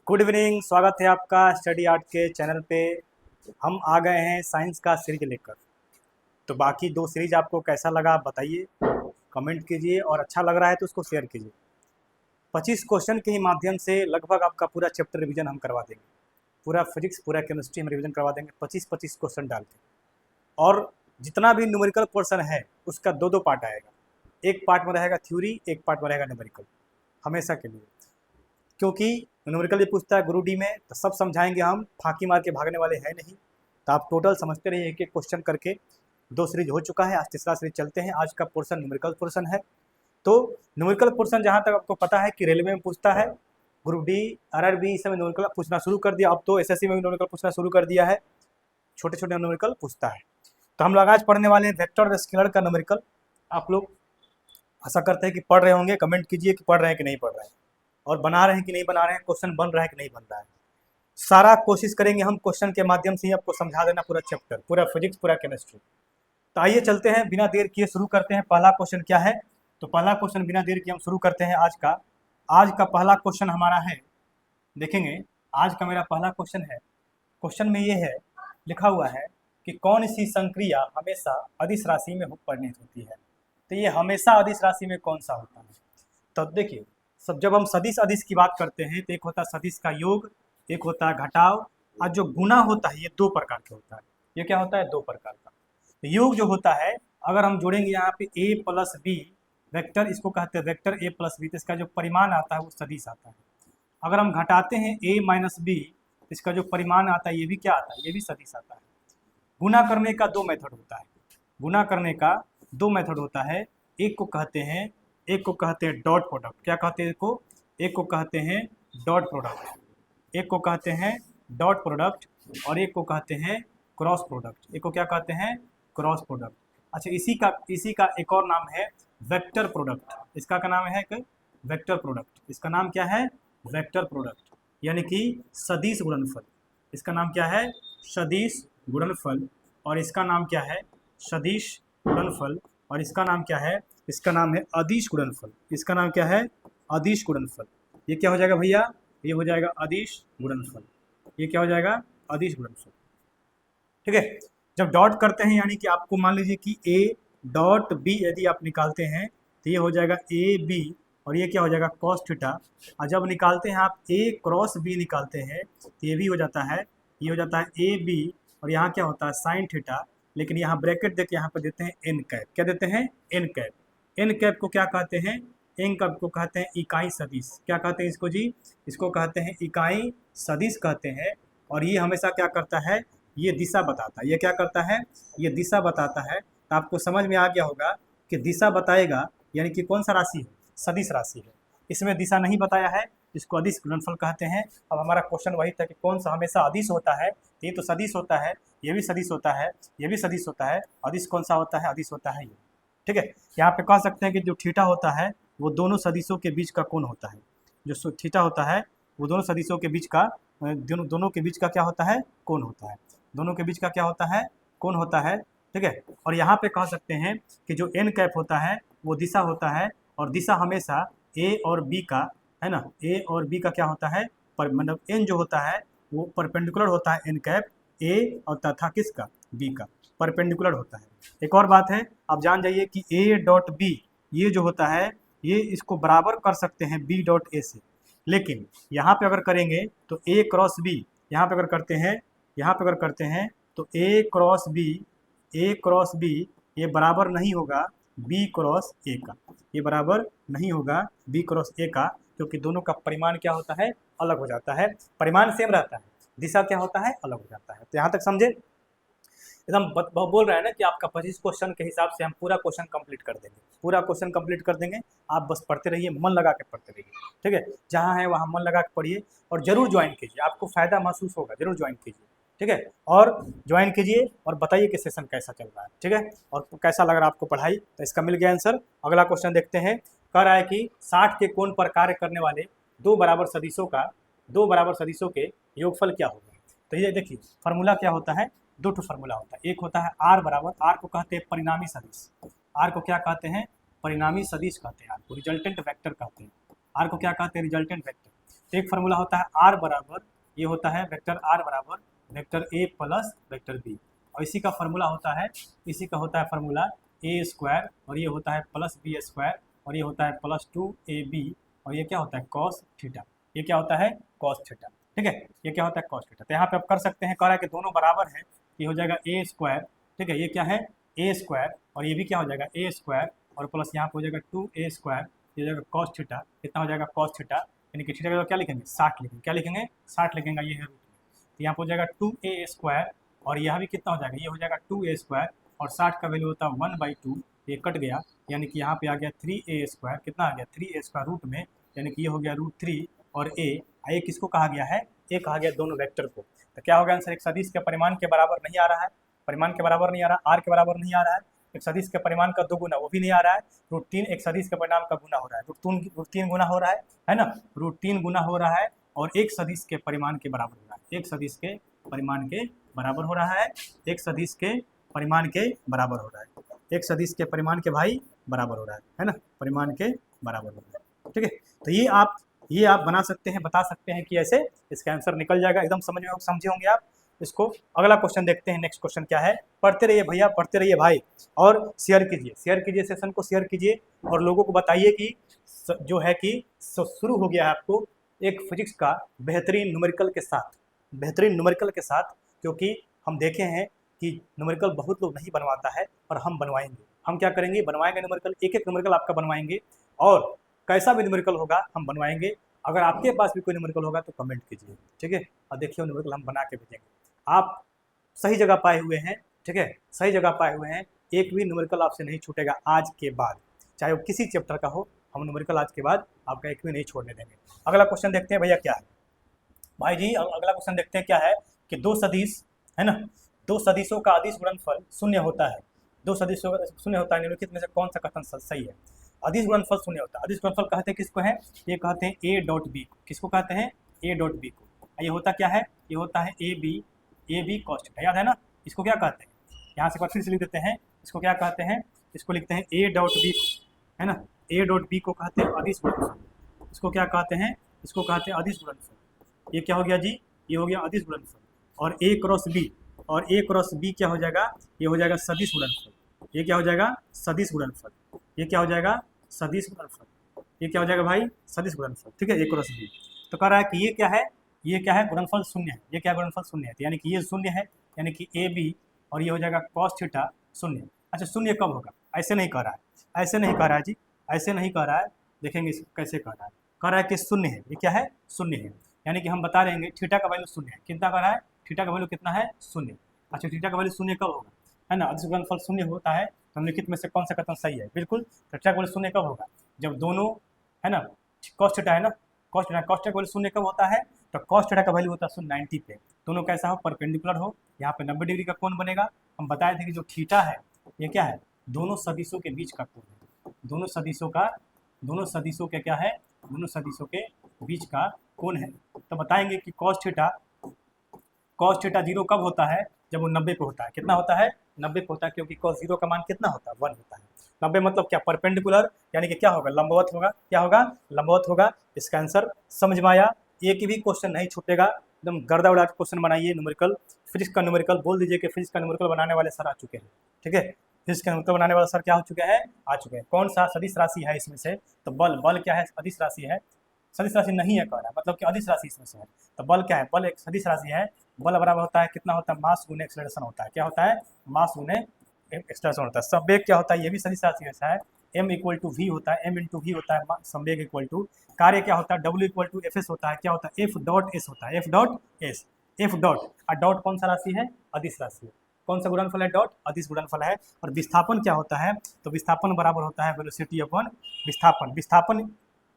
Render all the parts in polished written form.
Good evening, स्वागत है आपका स्टडी आर्ट के चैनल पे। हम आ गए हैं साइंस का सीरीज लेकर। तो बाकी दो सीरीज आपको कैसा लगा आप बताइए, कमेंट कीजिए और अच्छा लग रहा है तो उसको शेयर कीजिए। 25 क्वेश्चन के ही माध्यम से लगभग आपका पूरा चैप्टर रिवीजन हम करवा देंगे। पूरा फिजिक्स पूरा केमिस्ट्री हम रिवीजन करवा देंगे 25-25 क्वेश्चन डाल के। और जितना भी न्यूमेरिकल पोर्शन है उसका दो दो पार्ट आएगा। एक पार्ट में रहेगा थ्योरी, एक पार्ट में रहेगा न्यूमेरिकल, हमेशा के लिए। क्योंकि न्यूमेरिकल भी पूछता है गुरु डी में, तो सब समझाएंगे हम, फांकी मार के भागने वाले हैं नहीं। तो आप टोटल समझते रहिए, एक एक क्वेश्चन करके। दो सीरीज हो चुका है, आज तीसरा सीरीज चलते हैं। आज का पोर्शन न्यूमेरिकल पोर्शन है। तो न्यूमेरिकल पोर्शन जहाँ तक आपको पता है कि रेलवे में पूछता है, ग्रुप डी आरआरबी इस समय न्यूमेरिकल पूछना शुरू कर दिया। अब तो एसएससी में भी न्यूमेरिकल पूछना शुरू कर दिया है, छोटे छोटे न्यूमेरिकल पूछता है। तो हम लोग आज पढ़ने वाले हैं वेक्टर और स्केलर का न्यूमेरिकल। आप लोग आशा करते हैं कि पढ़ रहे होंगे, कमेंट कीजिए कि पढ़ रहे हैं कि नहीं पढ़ रहे हैं, और बना रहे हैं कि नहीं बना रहे हैं, क्वेश्चन बन रहा है कि नहीं बन रहा है। सारा कोशिश करेंगे हम क्वेश्चन के माध्यम से ही आपको समझा देना पूरा चैप्टर, पूरा फिजिक्स पूरा केमिस्ट्री। तो आइए चलते हैं, बिना देर किए शुरू करते हैं। पहला क्वेश्चन क्या है? तो पहला क्वेश्चन बिना देर किए हम शुरू करते हैं आज का। आज का पहला क्वेश्चन हमारा है, देखेंगे आज का मेरा पहला क्वेश्चन है। क्वेश्चन में ये है, लिखा हुआ है कि कौन सी संक्रिया हमेशा अदिश राशि में परिणत होती है। तो ये हमेशा अदिश राशि में कौन सा होता है? तो देखिए, सब जब हम सदिश अदिश की बात करते हैं तो एक होता है सदिश का योग, एक होता है घटाव, और जो गुना होता है ये दो प्रकार का होता है। ये क्या होता है? दो प्रकार का। तो योग जो होता है, अगर हम जोड़ेंगे यहाँ पे a प्लस बी वेक्टर, इसको कहते हैं वेक्टर a प्लस बी, तो इसका जो परिमाण आता है वो सदिश आता है। अगर हम घटाते हैं a माइनस बी, इसका जो परिमाण आता है ये भी क्या आता है? ये भी सदिश आता है। गुना करने का दो मेथड होता है, गुना करने का दो मेथड होता है। एक को कहते हैं डॉट प्रोडक्ट। क्या कहते हैं इसको? एक को कहते हैं डॉट प्रोडक्ट, एक को कहते हैं डॉट प्रोडक्ट, और एक को कहते हैं क्रॉस प्रोडक्ट। एक को क्या कहते हैं? Cross product. अच्छा, इसी का एक और नाम है वेक्टर प्रोडक्ट। इसका क्या नाम है? एक वेक्टर प्रोडक्ट। इसका नाम क्या है? वेक्टर प्रोडक्ट, यानी कि सदिश गुणनफल। इसका नाम क्या है? सदिश गुणनफल। और इसका नाम क्या है? सदिश गुणनफल। और इसका नाम क्या है? इसका नाम है अदिश गुणनफल। इसका नाम क्या है? अदिश गुणनफल। ये क्या हो जाएगा भैया? ये हो जाएगा अदिश गुणनफल। ये क्या हो जाएगा? अदिश गुणनफल। ठीक है। जब डॉट करते हैं, यानी कि आपको मान लीजिए कि ए डॉट बी यदि आप निकालते हैं तो ये हो जाएगा ए बी, और ये क्या हो जाएगा? Cos theta. और जब निकालते हैं आप ए क्रॉस बी निकालते हैं तो ये भी हो जाता है, ये हो जाता है ए बी, और यहाँ क्या होता है? Sine theta. लेकिन यहाँ ब्रैकेट देके यहाँ पर देते हैं एन कैप। क्या देते हैं? N cap. एन कैप को क्या कहते हैं? एन कैप को कहते हैं इकाई सदिश। क्या कहते हैं इसको जी? इसको कहते हैं इकाई सदिश कहते हैं। और ये हमेशा क्या करता है? ये दिशा बताता है। ये क्या करता है? ये दिशा बताता है। तो आपको समझ में आ गया होगा कि दिशा बताएगा, यानी कि कौन सा राशि है? सदिश राशि है। इसमें दिशा नहीं बताया है, इसको अदिश गुणनफल कहते हैं। अब हमारा क्वेश्चन वही था कि कौन सा हमेशा अदिश होता है। ये तो सदिश होता है, ये भी सदिश होता है, ये भी सदिश होता है। अदिश कौन सा होता है? अदिश होता है ये। ठीक है। यहाँ पे कह सकते हैं कि जो थीटा होता है वो दोनों सदिशों के बीच का कोण होता है। जो थीटा होता है वो दोनों सदिशों के बीच का, दोनों के बीच का क्या होता है? कोण होता है। दोनों के बीच का क्या होता है? कोण होता है। ठीक है। और यहाँ पे कह सकते हैं कि जो एन कैप होता है वो दिशा होता है, और दिशा हमेशा ए और बी का, है ना, ए और बी का क्या होता है? पर मतलब एन जो होता है वो परपेंडिकुलर होता है एन कैप ए, और तथा किसका? बी का परपेंडिकुलर होता है। एक और बात है, आप जान जाइए कि ए डॉट बी ये जो होता है ये इसको बराबर कर सकते हैं बी डॉट ए से। लेकिन यहाँ पे अगर करेंगे तो ए क्रॉस बी, यहाँ पे अगर करते हैं, यहाँ पे अगर करते हैं तो ए क्रॉस बी ये बराबर नहीं होगा बी क्रॉस ए का। ये बराबर नहीं होगा बी क्रॉस ए का, क्योंकि दोनों का परिमाण क्या होता है? अलग हो जाता है। परिमाण सेम रहता है, दिशा क्या होता है? अलग हो जाता है। तो यहाँ तक समझे? एकदम बोल रहा है ना कि आपका 25 क्वेश्चन के हिसाब से हम पूरा क्वेश्चन कंप्लीट कर देंगे, पूरा क्वेश्चन कंप्लीट कर देंगे। आप बस पढ़ते रहिए, मन लगा के पढ़ते रहिए। ठीक है। जहाँ है वहाँ मन लगा के पढ़िए, और जरूर ज्वाइन कीजिए, आपको फायदा महसूस होगा, जरूर ज्वाइन कीजिए। ठीक है। और ज्वाइन कीजिए और बताइए कि सेशन कैसा चल रहा है। ठीक है। और कैसा लग रहा है आपको पढ़ाई। तो इसका मिल गया आंसर। अगला क्वेश्चन देखते हैं। कह रहा है कि 60 के कोण पर कार्य करने वाले दो बराबर सदिशों के योगफल क्या होगा। तो ये देखिए, फार्मूला क्या होता है? दो ठो फार्मूला होता है। एक होता है आर बराबर, आर को कहते हैं परिणामी सदिश। आर को क्या कहते हैं? परिणामी सदिश कहते हैं। आर को रिजल्टेंट वेक्टर कहते हैं। आर को क्या कहते हैं? Resultant vector. एक फार्मूला होता है आर बराबर, ये होता है वेक्टर आर बराबर vector A plus vector B, और इसी का फार्मूला होता है, इसी का होता है फार्मूला ए स्क्वायर, और ये होता है प्लस बी स्क्वायर, और ये होता है प्लस 2ab, और ये क्या होता है कॉस थीटा, ये क्या होता है कॉस थीटा। ठीक है, ये क्या होता है कॉस थीटा। तो यहाँ पे आप कर सकते हैं, कह रहा है कि दोनों बराबर है, ये हो जाएगा ए स्क्वायर, ठीक है, ये क्या है ए स्क्वायर, और ये भी क्या हो जाएगा ए स्क्वायर, और प्लस यहाँ पे हो जाएगा 2a स्क्वायर, ये हो जाएगा कॉस थीटा, कितना हो जाएगा कॉस थीटा, यानी कि थीटा का क्या लिखेंगे 60 लिखेंगे, क्या लिखेंगे 60 लिखेंगे, ये है रूट में, तो यहाँ पे हो जाएगा 2a स्क्वायर, और यहाँ भी कितना हो जाएगा, ये हो जाएगा 2a स्क्वायर, और 60 का वैल्यू होता है 1/2, ये कट गया, यानी कि यहाँ पे आ गया 3a स्क्वायर, कितना आ गया 3a स्क्वायर रूट में, यानी कि ये हो गया √3, और a किसको कहा गया है, ए कहा गया दोनों वेक्टर को। तो क्या होगा आंसर, एक सदिश के परिमाण के बराबर नहीं आ रहा है, परिमाण के बराबर नहीं आ रहा, आर के बराबर नहीं आ रहा है, एक सदिश के परिमाण का 2 गुना वो भी नहीं आ रहा है, √3 एक सदिश के परिमाण का गुना हो रहा है, √3 गुना हो रहा है ना, √3 गुना हो रहा है, और एक सदिश के परिमाण के बराबर हो रहा है, एक सदिश के परिमाण के बराबर हो रहा है, एक सदिश के परिमाण के बराबर हो रहा है, एक सदिश के परिमाण के भाई बराबर हो रहा है ना, परिमाण के बराबर हो रहा है। ठीक है, तो ये आप बना सकते हैं, बता सकते हैं कि ऐसे इसका आंसर निकल जाएगा, एकदम समझे होंगे आप इसको। अगला क्वेश्चन देखते हैं, नेक्स्ट क्वेश्चन क्या है, पढ़ते रहिए भैया, पढ़ते रहिए भाई, और शेयर कीजिए सेशन को, शेयर कीजिए, और लोगों को बताइए कि जो है कि शुरू हो गया है आपको एक फिजिक्स का बेहतरीन न्यूमेरिकल के साथ, क्योंकि हम देखे हैं कि न्यूमेरिकल बहुत लोग नहीं बनवाता है, और हम बनवाएंगे, हम क्या करेंगे बनवाएंगे न्यूमेरिकल, एक न्यूमेरिकल आपका बनवाएंगे, और कैसा भी न्यूमेरिकल होगा हम बनवाएंगे। अगर आपके पास भी कोई न्यूमेरिकल होगा तो कमेंट कीजिए, ठीक है, और देखिए न्यूमेरिकल हम बना के भेजेंगे। आप सही जगह पाए हुए हैं, ठीक है, सही जगह पाए हुए हैं, एक भी न्यूमेरिकल आपसे नहीं छूटेगा आज के बाद, चाहे वो किसी चैप्टर का हो, हम न्यूमेरिकल आज के बाद आपका एक भी नहीं छोड़ने देंगे। अगला क्वेश्चन देखते हैं भैया क्या है भाई जी, अगला क्वेश्चन देखते हैं क्या है कि दो सदिश है ना, दो सदिशों का अदिश गुणनफल शून्य होता है, दो सदिशों का शून्य होता है, निम्नलिखित में से कौन सा कथन सही है। अदिश गुणनफल शून्य होता है, अदिश गुणनफल कहते हैं किसको है, ये कहते हैं ए डॉट बी को, किसको कहते हैं ए डॉट बी को, ये होता क्या है, ये होता है ए बी कॉस थीटा, याद है ना, इसको क्या कहते हैं, यहाँ से फिर से लिख देते हैं, इसको क्या कहते हैं, इसको लिखते हैं ए डॉट बी है ना, ए डॉट बी को कहते हैं अदिश गुणनफल, इसको क्या कहते हैं, इसको कहते हैं अदिश गुणनफल। ये क्या हो गया जी, ये हो गया अदिश गुणनफल, और ए क्रॉस बी, और ए क्रॉस बी क्या हो जाएगा, ये हो जाएगा सदिश गुणनफल, ये क्या हो जाएगा सदिश गुणनफल, ये क्या हो जाएगा सदिश गुणनफल, ये क्या हो जाएगा भाई सदिश गुणनफल, ठीक है, ए क्रॉस बी। तो कह रहा है कि ये क्या है, ये क्या है गुणनफल शून्य है, ये क्या गुणनफल शून्य है, यानी कि ये शून्य है, यानी कि ए बी, और ये हो जाएगा कॉस थीटा शून्य। अच्छा शून्य कब होगा, ऐसे नहीं कह रहा है, ऐसे नहीं कह रहा है जी, ऐसे नहीं कह रहा है, देखेंगे कैसे कह रहा है, कह रहा है कि शून्य है, ये क्या है शून्य है, यानी कि हम बता देंगे थीटा का वैल्यू शून्य है, कितना कह रहा है थीटा का वैल्यू कितना है शून्य। अच्छा थीटा का वैल्यू शून्य कब होगा, है ना, अदिश गुणनफल शून्य होता है, तो निम्नलिखित में से कौन सा कथन सही है, बिल्कुल थीटा का वैल्यू शून्य कब होगा, जब दोनों है ना कॉस थीटा है ना, कॉस थीटा का वैल्यू शून्य कब होता है, तो कॉस थीटा का वैल्यू होता है 90 पे, दोनों कैसा हो परपेंडिकुलर हो, यहाँ पे 90 डिग्री का कोण बनेगा। हम बताए थे कि जो थीटा है ये क्या है, दोनों सदिशों के बीच का कोण है, दोनों सदिशों के क्या है, दोनों सदिशों के बीच का कोण है। तो बताएंगे कि कॉस थीटा 0 कब होता है, जब वो 90 पे होता है, कितना होता है 90 पे होता है, क्योंकि cos 0 का मान कितना होता है 1 होता है। 90 मतलब क्या परपेंडिकुलर, यानी कि क्या होगा लंबवत होगा, क्या होगा लंबवत होगा। इसका आंसर समझ में आया, एक भी क्वेश्चन नहीं छूटेगा, एकदम गर्दा उड़ा के क्वेश्चन बनाइए। न्यूमेरिकल फिजिक्स का न्यूमेरिकल बोल दीजिए कि फिजिक्स का न्यूमेरिकल बनाने वाले सर आ चुके हैं, ठीक है, फिजिक्स का न्यूमेरिकल बनाने वाले सर क्या हो चुके हैं, आ चुके हैं। कौन सा सदिश राशि है इसमें से, तो बल क्या है सदिश राशि है, सदिश राशि नहीं है कह रहा है, मतलब कि अदिश राशि इसमें से है, तो बल क्या है, बल एक सदिश राशि है, बल बराबर होता है कितना होता है मास गुने एक्सेलरेशन होता है, क्या होता है मास गुने एक्सेलरेशन होता है। संवेग क्या होता है, ये भी सदिश राशि ऐसा है, m इक्वल टू वी होता है, m इंटू वी होता है संवेग इक्वल टू कार्य क्या होता है w equal to F S होता है, क्या होता है f डॉट एस होता है, f dot S, f dot और डॉट कौन सा राशि है अदिश राशि है, कौन सा गुणनफल है डॉट अदिश गुणनफल है। और विस्थापन क्या होता है, तो विस्थापन बराबर होता है वेलोसिटी अपॉन विस्थापन,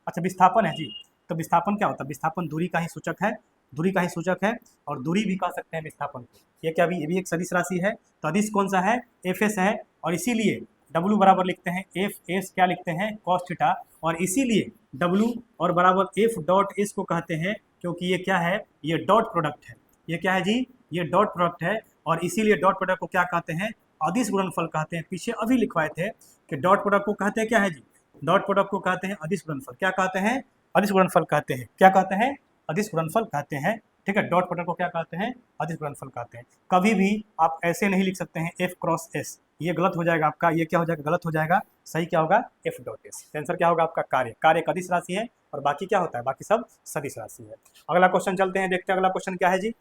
अच्छा विस्थापन है जी, तो विस्थापन क्या होता है, विस्थापन दूरी का ही सूचक है, दूरी का ही सूचक है, और दूरी भी कह सकते हैं विस्थापन को। ये क्या भी, ये भी एक सदिश राशि है, तो अदिश कौन सा है एफ एस है, और इसीलिए W बराबर लिखते हैं एफ एस क्या लिखते हैं कॉस थीटा, और इसीलिए W और बराबर एफ डॉट एस को कहते हैं, क्योंकि ये क्या है ये डॉट प्रोडक्ट है, ये क्या है जी ये डॉट प्रोडक्ट है, और इसीलिए डॉट प्रोडक्ट को क्या कहते हैं अदिश गुणनफल कहते हैं। पीछे अभी लिखवाए थे कि डॉट प्रोडक्ट को कहते हैं क्या है जी, डॉट प्रोडक्ट को कहते हैं अदिश गुणनफल, क्या कहते हैं अदिश गुणनफल कहते हैं। क्या कहते हैं? अदिश गुणनफल कहते हैं। ठीक है, डॉट प्रोडक्ट को क्या कहते हैं? अदिश गुणनफल कहते हैं। कभी भी आप ऐसे नहीं लिख सकते हैं F क्रॉस S, ये गलत हो जाएगा आपका, ये क्या हो जाएगा? गलत हो जाएगा। सही क्या होगा? F dot S। आंसर क्या होगा आपका? कार्य। कार्य एक अदिश राशि है और बाकी क्या होता है? बाकी सब सदिश राशि है। अगला क्वेश्चन चलते हैं, देखते हैं अगला क्वेश्चन क्या है जी।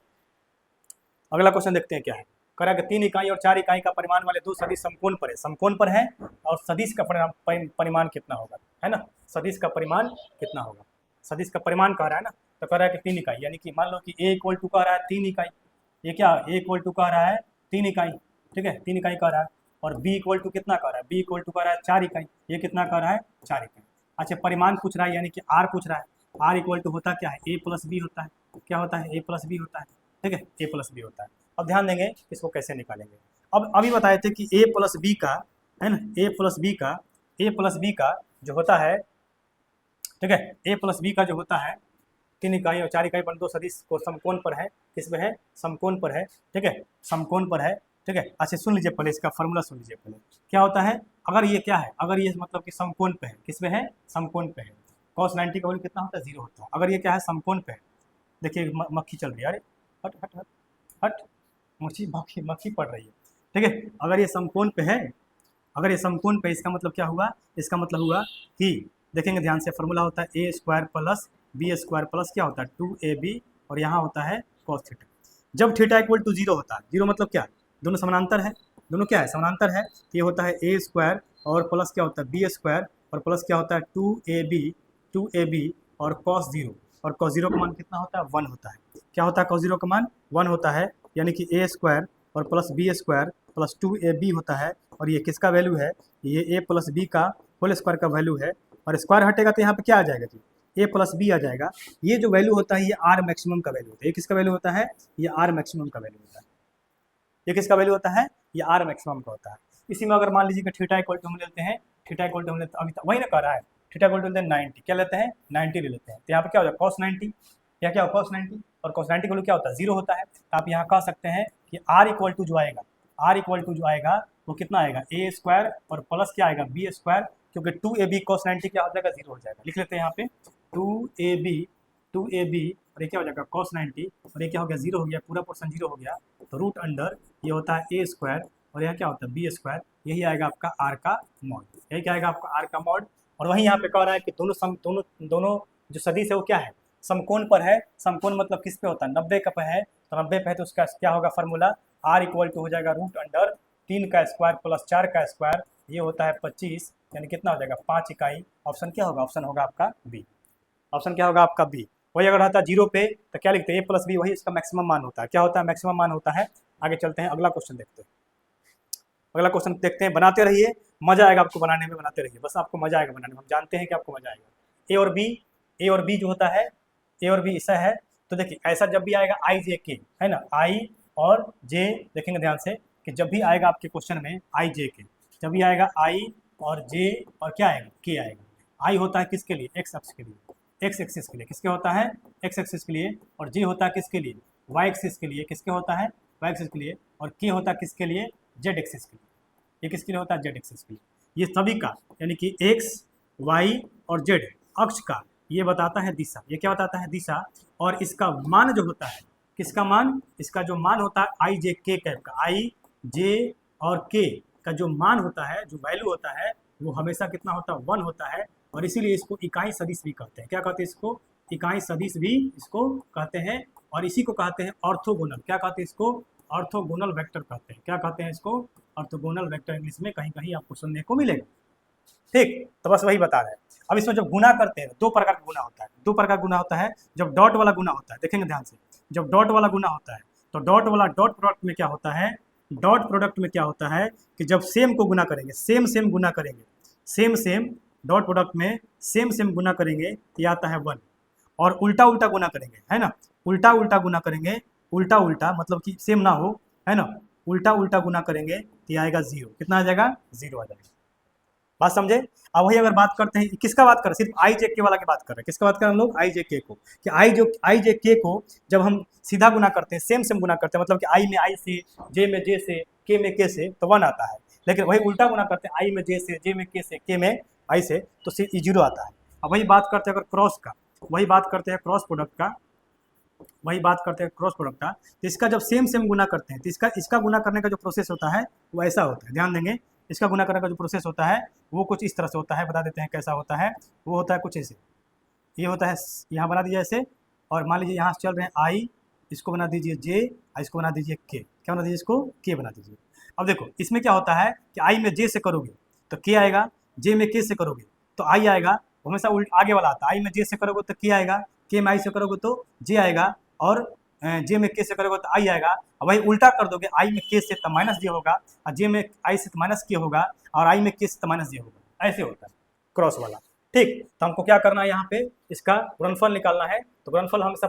अगला क्वेश्चन देखते हैं क्या है। करा कि 3 इकाई और 4 इकाई का परिमाण वाले दो सदिश समकोण पर है। समकोण पर है और सदिश का परिमाण कितना होगा, है ना? सदिश का परिमाण कितना होगा? सदिश का परिमाण कह रहा है ना, तो कह रहा है कि 3 इकाई, यानी कि मान लो कि A इक्वल टू कह रहा है 3 इकाई, ये क्या A इक्वल टू कह रहा है 3 इकाई, ठीक है, 3 इकाई कह रहा है। और B इक्वल टू कितना कह रहा है? B इक्वल टू कह रहा है 4 इकाई, ये कितना कह रहा है? 4 इकाई। अच्छा, परिमाण पूछ रहा है, यानी कि R पूछ रहा है। R इक्वल टू होता क्या है? A प्लस B होता है। क्या होता है? A प्लस B होता है, ठीक है, A प्लस B होता है। अब ध्यान देंगे इसको कैसे निकालेंगे। अब अभी बताए थे कि A प्लस बी का, है ना, A प्लस बी का जो होता है, ठीक है, A प्लस बी का जो होता है 3 इकाई और 4 इकाई पर दो सदिश को समकोण पर है। किस में है? समकोण पर है, ठीक है, समकोण पर है, ठीक है। अच्छा सुन लीजिए पहले, इसका फॉर्मूला सुन लीजिए पहले। क्या होता है? अगर ये क्या है? अगर ये मतलब कि समकोण पे है, किस में है? समकोण पे है। cos 90 का वैल्यू कितना होता है? 0 होता है। अगर ये क्या है? समकोण पे है। देखिए मक्खी चल रही है, अरे हट हट हट हट, मक्खी पड़ रही है, ठीक है। अगर ये समकोण पे है, अगर ये समकोण पे, इसका मतलब क्या हुआ? इसका मतलब हुआ कि देखेंगे ध्यान से, फॉर्मूला होता है A square plus B square plus क्या होता है? 2ab, और यहाँ होता है cos थीटा। जब थीटा इक्वल टू 0 होता है, 0 मतलब क्या? दोनों समानांतर है, दोनों क्या है? समानांतर है। ये होता है ए स्क्वायर और प्लस क्या होता है? बी स्क्वायर और प्लस क्या होता है? 2ab और cos 0, और cos 0 का मान कितना होता है? 1 होता है। क्या होता है? cos 0 का मान 1 होता है, यानी कि ए स्क्वायर और plus B square plus 2ab होता है। और ये किसका वैल्यू है? ये ए प्लस बी का होल स्क्वायर का वैल्यू है। और स्क्वायर हटेगा तो यहाँ पे क्या आ जाएगा जी? ए प्लस बी आ जाएगा। ये जो वैल्यू होता है ये आर मैक्सिमम का वैल्यू होता है। ये किसका वैल्यू होता है? ये आर मैक्सिमम का वैल्यू होता है। ये किसका वैल्यू होता है? ये आर मैक्सिमम का होता है। इसी में अगर मान लीजिए कि थीटा इक्वल टू हम लेते हैं, थीटा इक्वल टू हम लेते हैं, अभी वही ना कह रहा है, थीटा इक्वल टू लेते हैं 90, क्या लेते हैं? 90 ले लेते हैं। तो यहाँ पे क्या हो जाएगा? cos 90, या क्या हो? cos 90, और cos 90 का वैल्यू क्या होता है? 0 होता है। तो आप यहाँ कह सकते हैं कि आर इक्वल टू जो आएगा, आर इक्वल टू जो आएगा वो कितना आएगा? ए स्क्वायर और प्लस क्या आएगा? बी स्क्वायर, क्योंकि 2ab cos 90 क्या हो जाएगा? 0 हो जाएगा। लिख लेते हैं यहाँ पे 2ab और ये क्या हो जाएगा? cos 90, और ये क्या हो गया? 0 हो गया, पूरा पोर्शन 0 हो गया। तो रूट अंडर ये होता है ए स्क्वायर और यहाँ क्या होता है? B square. यही आएगा आपका आर का मॉड, यही क्या आएगा आपका? आर का मॉड। और वहीं यहाँ पे कह रहा है कि दोनों जो सदिश है वो क्या है? समकोण पर है। समकोण मतलब किस पे होता है? 90 का पे है। तो 90 पे है तो उसका क्या होगा फॉर्मूला? आर इक्वल टू हो जाएगा रूट अंडर 3 का स्क्वायर प्लस 4 का स्क्वायर, ये होता है 25, यानी कितना हो जाएगा? 5 इकाई। ऑप्शन क्या होगा? ऑप्शन होगा आपका बी। ऑप्शन क्या होगा आपका? बी। वही अगर रहता 0 पे तो क्या लिखते हैं? ए प्लस बी, वही इसका मैक्सिमम मान होता है। क्या होता है? मैक्सिमम मान होता है। आगे चलते हैं, अगला क्वेश्चन देखते हैं। अगला क्वेश्चन देखते हैं, बनाते रहिए, मजा आएगा आपको बनाने में, बनाते रहिए, बस आपको मजा आएगा बनाने में, हम जानते हैं कि आपको मजा आएगा। ए और बी जो होता है, ए और बी ऐसा है। तो देखिए ऐसा जब भी आएगा आई जे के, है ना, आई और जे, देखेंगे ध्यान से कि जब भी आएगा आपके क्वेश्चन में आई जे के, जब भी आएगा आई और जे और क्या आएगा? के आएगा। आई होता है किसके लिए? एक्स अक्ष के लिए, एक्स एक्सिस के लिए। किसके होता है? एक्स एक्सिस के लिए। और जे होता है किसके लिए? वाई एक्सिस के लिए। किसके होता है? वाई एक्सिस के लिए। और के होता है किसके लिए? जेड एक्सिस के लिए। ये किसके लिए होता है? जेड एक्सिस के लिए। ये सभी का यानी कि एक्स वाई और जेड अक्ष का ये बताता है दिशा। ये क्या बताता है? दिशा। और इसका मान जो होता है, किसका मान? इसका जो मान होता है आई जे के कैप का, आई जे और के का जो मान होता है, जो वैल्यू होता है, वो हमेशा कितना होता है? 1 होता है। और इसीलिए इसको इकाई सदिश भी कहते हैं। क्या कहते हैं इसको? इकाई सदिश भी इसको कहते हैं। और इसी को कहते हैं ऑर्थोगोनल। क्या कहते हैं इसको? ऑर्थोगोनल वेक्टर कहते हैं। क्या कहते हैं इसको? ऑर्थोगोनल वेक्टर इंग्लिश में कहीं कहीं आपको सुनने को मिलेगा। ठीक, तो बस वही बता रहे हैं। अब इसमें जब गुना करते हैं, दो प्रकार का गुना होता है। दो प्रकार का गुना होता है। जब डॉट वाला गुना होता है, देखेंगे ध्यान से, जब डॉट वाला गुना होता है तो डॉट प्रोडक्ट में क्या होता है? डॉट प्रोडक्ट में क्या होता है कि जब सेम को गुना करेंगे, सेम गुना करेंगे, सेम डॉट प्रोडक्ट में सेम गुना करेंगे तो ये आता है 1। और उल्टा गुना करेंगे, है ना, उल्टा गुना करेंगे, उल्टा मतलब कि सेम ना हो, है ना, उल्टा गुना करेंगे तो ये आएगा 0। कितना आ जाएगा? 0 आ जाएगा। बात समझे? अब वही अगर बात करते हैं, किसका बात कर रहे हैं? सिर्फ आई जे के वाला की बात कर रहे हैं। किसका बात कर रहे हैं हम लोग? आई जे के को। कि आई जे के को जब हम सीधा गुना करते हैं, सेम गुना करते हैं, मतलब कि आई में आई से, जे में जे से, के में के से, तो 1 आता है। लेकिन वही उल्टा गुना करते हैं, आई में जे से, जे में के से, के में आई से, तो सिर्फ 0 आता है। अब वही बात करते हैं अगर क्रॉस का, वही बात करते हैं क्रॉस प्रोडक्ट का, वही बात करते हैं क्रॉस प्रोडक्ट का। तो इसका जब सेम सेम गुना करते हैं तो इसका गुना करने का जो प्रोसेस होता है वो ऐसा होता है, ध्यान देंगे। इसका गुना करने का जो प्रोसेस होता है वो कुछ इस तरह से होता है, बता देते हैं कैसा होता है। वो होता है कुछ ऐसे, ये होता है, यहाँ बना दीजिए ऐसे, और मान लीजिए यहाँ से चल रहे हैं आई, इसको बना दीजिए जे, इसको बना दीजिए के। क्या बना दीजिए? इसको के बना दीजिए। अब देखो इसमें क्या होता है कि आई में जे से करोगे तो के आएगा, जे में के से करोगे तो आई आएगा, हमेशा उल्ट आगे वाला आता है। आई में जे से करोगे तो के आएगा, के में आई से करोगे तो जे आएगा, और जे में के से करोगे तो आई आएगा। अब वही उल्टा कर दोगे, आई में के से तो माइनस जे होगा, और जे में आई से तो माइनस के होगा, और आई में के से तो माइनस जे होगा। ऐसे होता है क्रॉस वाला। ठीक, तो हमको क्या करना है यहाँ पे, इसका गुणनफल निकालना है। तो गुणनफल हमेशा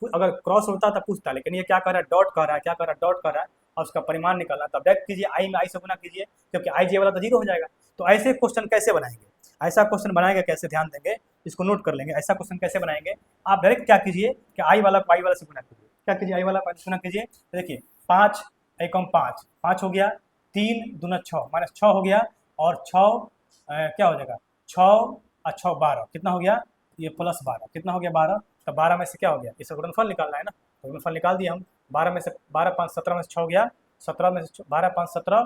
अगर क्रॉस होता तो पूछता, लेकिन ये क्या कर रहा है, डॉट कर रहा है, क्या कर रहा है, डॉट कर रहा है, और उसका परिमाण निकालना है। तब डायरेक्ट कीजिए, आई में आई से गुना कीजिए, क्योंकि आई जे वाला तो जीरो हो जाएगा। तो ऐसे क्वेश्चन कैसे बनाएंगे, ऐसा क्वेश्चन बनाएंगे कैसे, ध्यान देंगे, इसको नोट कर लेंगे। ऐसा क्वेश्चन कैसे बनाएंगे, आप डायरेक्ट क्या कीजिए कि आई वाला को आई वाला से गुना कीजिए। क्या कीजिए, आई वाला से गुना कीजिए। देखिए 5 एकम 5, 5 हो गया, 3 दूना 6 माइनस 6 हो गया, और 6 क्या हो जाएगा, 6 और 6 12, कितना हो गया, ये प्लस 12, कितना हो गया 12। तो 12 में से क्या हो गया, इसका गुणनफल निकालना है ना, तो गुणनफल निकाल दिया हम। 12 में से 12 5 17 में से 6 हो गया, 17 में से 12 5 17,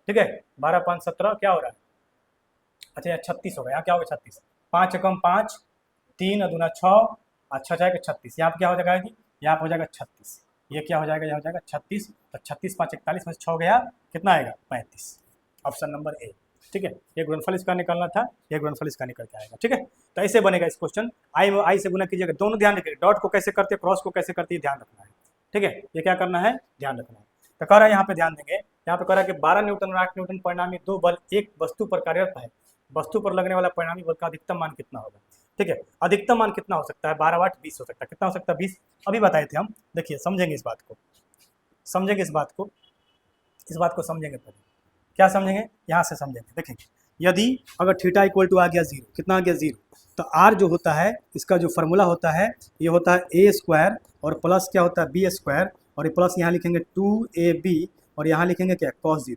ठीक है, 12 5 17 क्या हो रहा है, अच्छा यहाँ 36 हो गया। यहाँ क्या हो गया 36, 5 एकम 5, 3 दूना 6, अच्छा जाएगा 36। यहाँ पर क्या हो जाएगा कि यहाँ पर हो जाएगा 36, ये क्या हो जाएगा, यहाँ हो जाएगा 36। तो 36 5 41 में से 6 हो गया, कितना आएगा 35, ऑप्शन नंबर ए। ठीक है, ये गुणनफल इसका निकालना था, ये गुणनफल इसका निकल के आएगा। ठीक है, तो ऐसे बनेगा इस क्वेश्चन। आई से गुना कीजिएगा, दोनों ध्यान रखिए, डॉट को कैसे करते हैं, क्रॉस को कैसे करते हैं, ध्यान रखना है। ठीक है, ये क्या करना है, ध्यान रखना है। तो कह रहा है यहाँ पे ध्यान देंगे, यहाँ पे कह रहा है कि 12 न्यूटन और 8 न्यूटन परिणामी दो बल एक वस्तु पर कार्यरत है, वस्तु पर लगने वाला परिणामी बल का अधिकतम मान कितना होगा। ठीक है, अधिकतम मान कितना हो सकता है, 12 वाट 20 हो सकता है, कितना हो सकता है 20, अभी बताए थे हम। देखिए समझेंगे इस बात को, समझेंगे इस बात को, इस बात को समझेंगे पहले। क्या समझेंगे, यहाँ से समझेंगे। देखेंगे यदि अगर थीटा इक्वल टू आ गया 0, कितना आ गया 0, तो आर जो होता है इसका जो फार्मूला होता है ये होता है ए स्क्वायर और प्लस क्या होता है बी स्क्वायर, और ये प्लस यहाँ लिखेंगे 2ab, और यहाँ लिखेंगे क्या cos 0।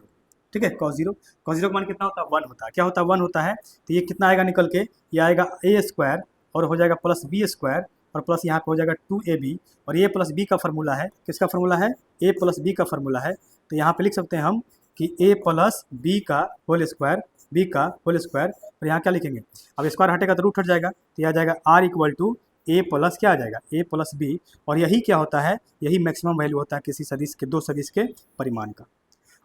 ठीक है, cos 0, cos 0 का मान कितना होता है 1 होता है, क्या होता है 1 होता है। तो ये कितना आएगा निकल के, ये आएगा ए स्क्वायर और हो जाएगा प्लस बी स्क्वायर, और प्लस यहाँ पे हो जाएगा 2ab, और ये प्लस बी का फार्मूला है, किसका फार्मूला है, ए प्लस बी का फार्मूला है। तो यहाँ पे लिख सकते हैं हम कि ए प्लस बी का होल स्क्वायर, बी का होल स्क्वायर, और यहाँ क्या लिखेंगे, अब स्क्वायर हटेगा तो रूट हट जाएगा, तो यह आ जाएगा R equal to A plus क्या आ जाएगा, ए प्लस बी। और यही क्या होता है, यही मैक्सिमम वैल्यू होता है किसी सदिश के, दो सदिश के परिमाण का।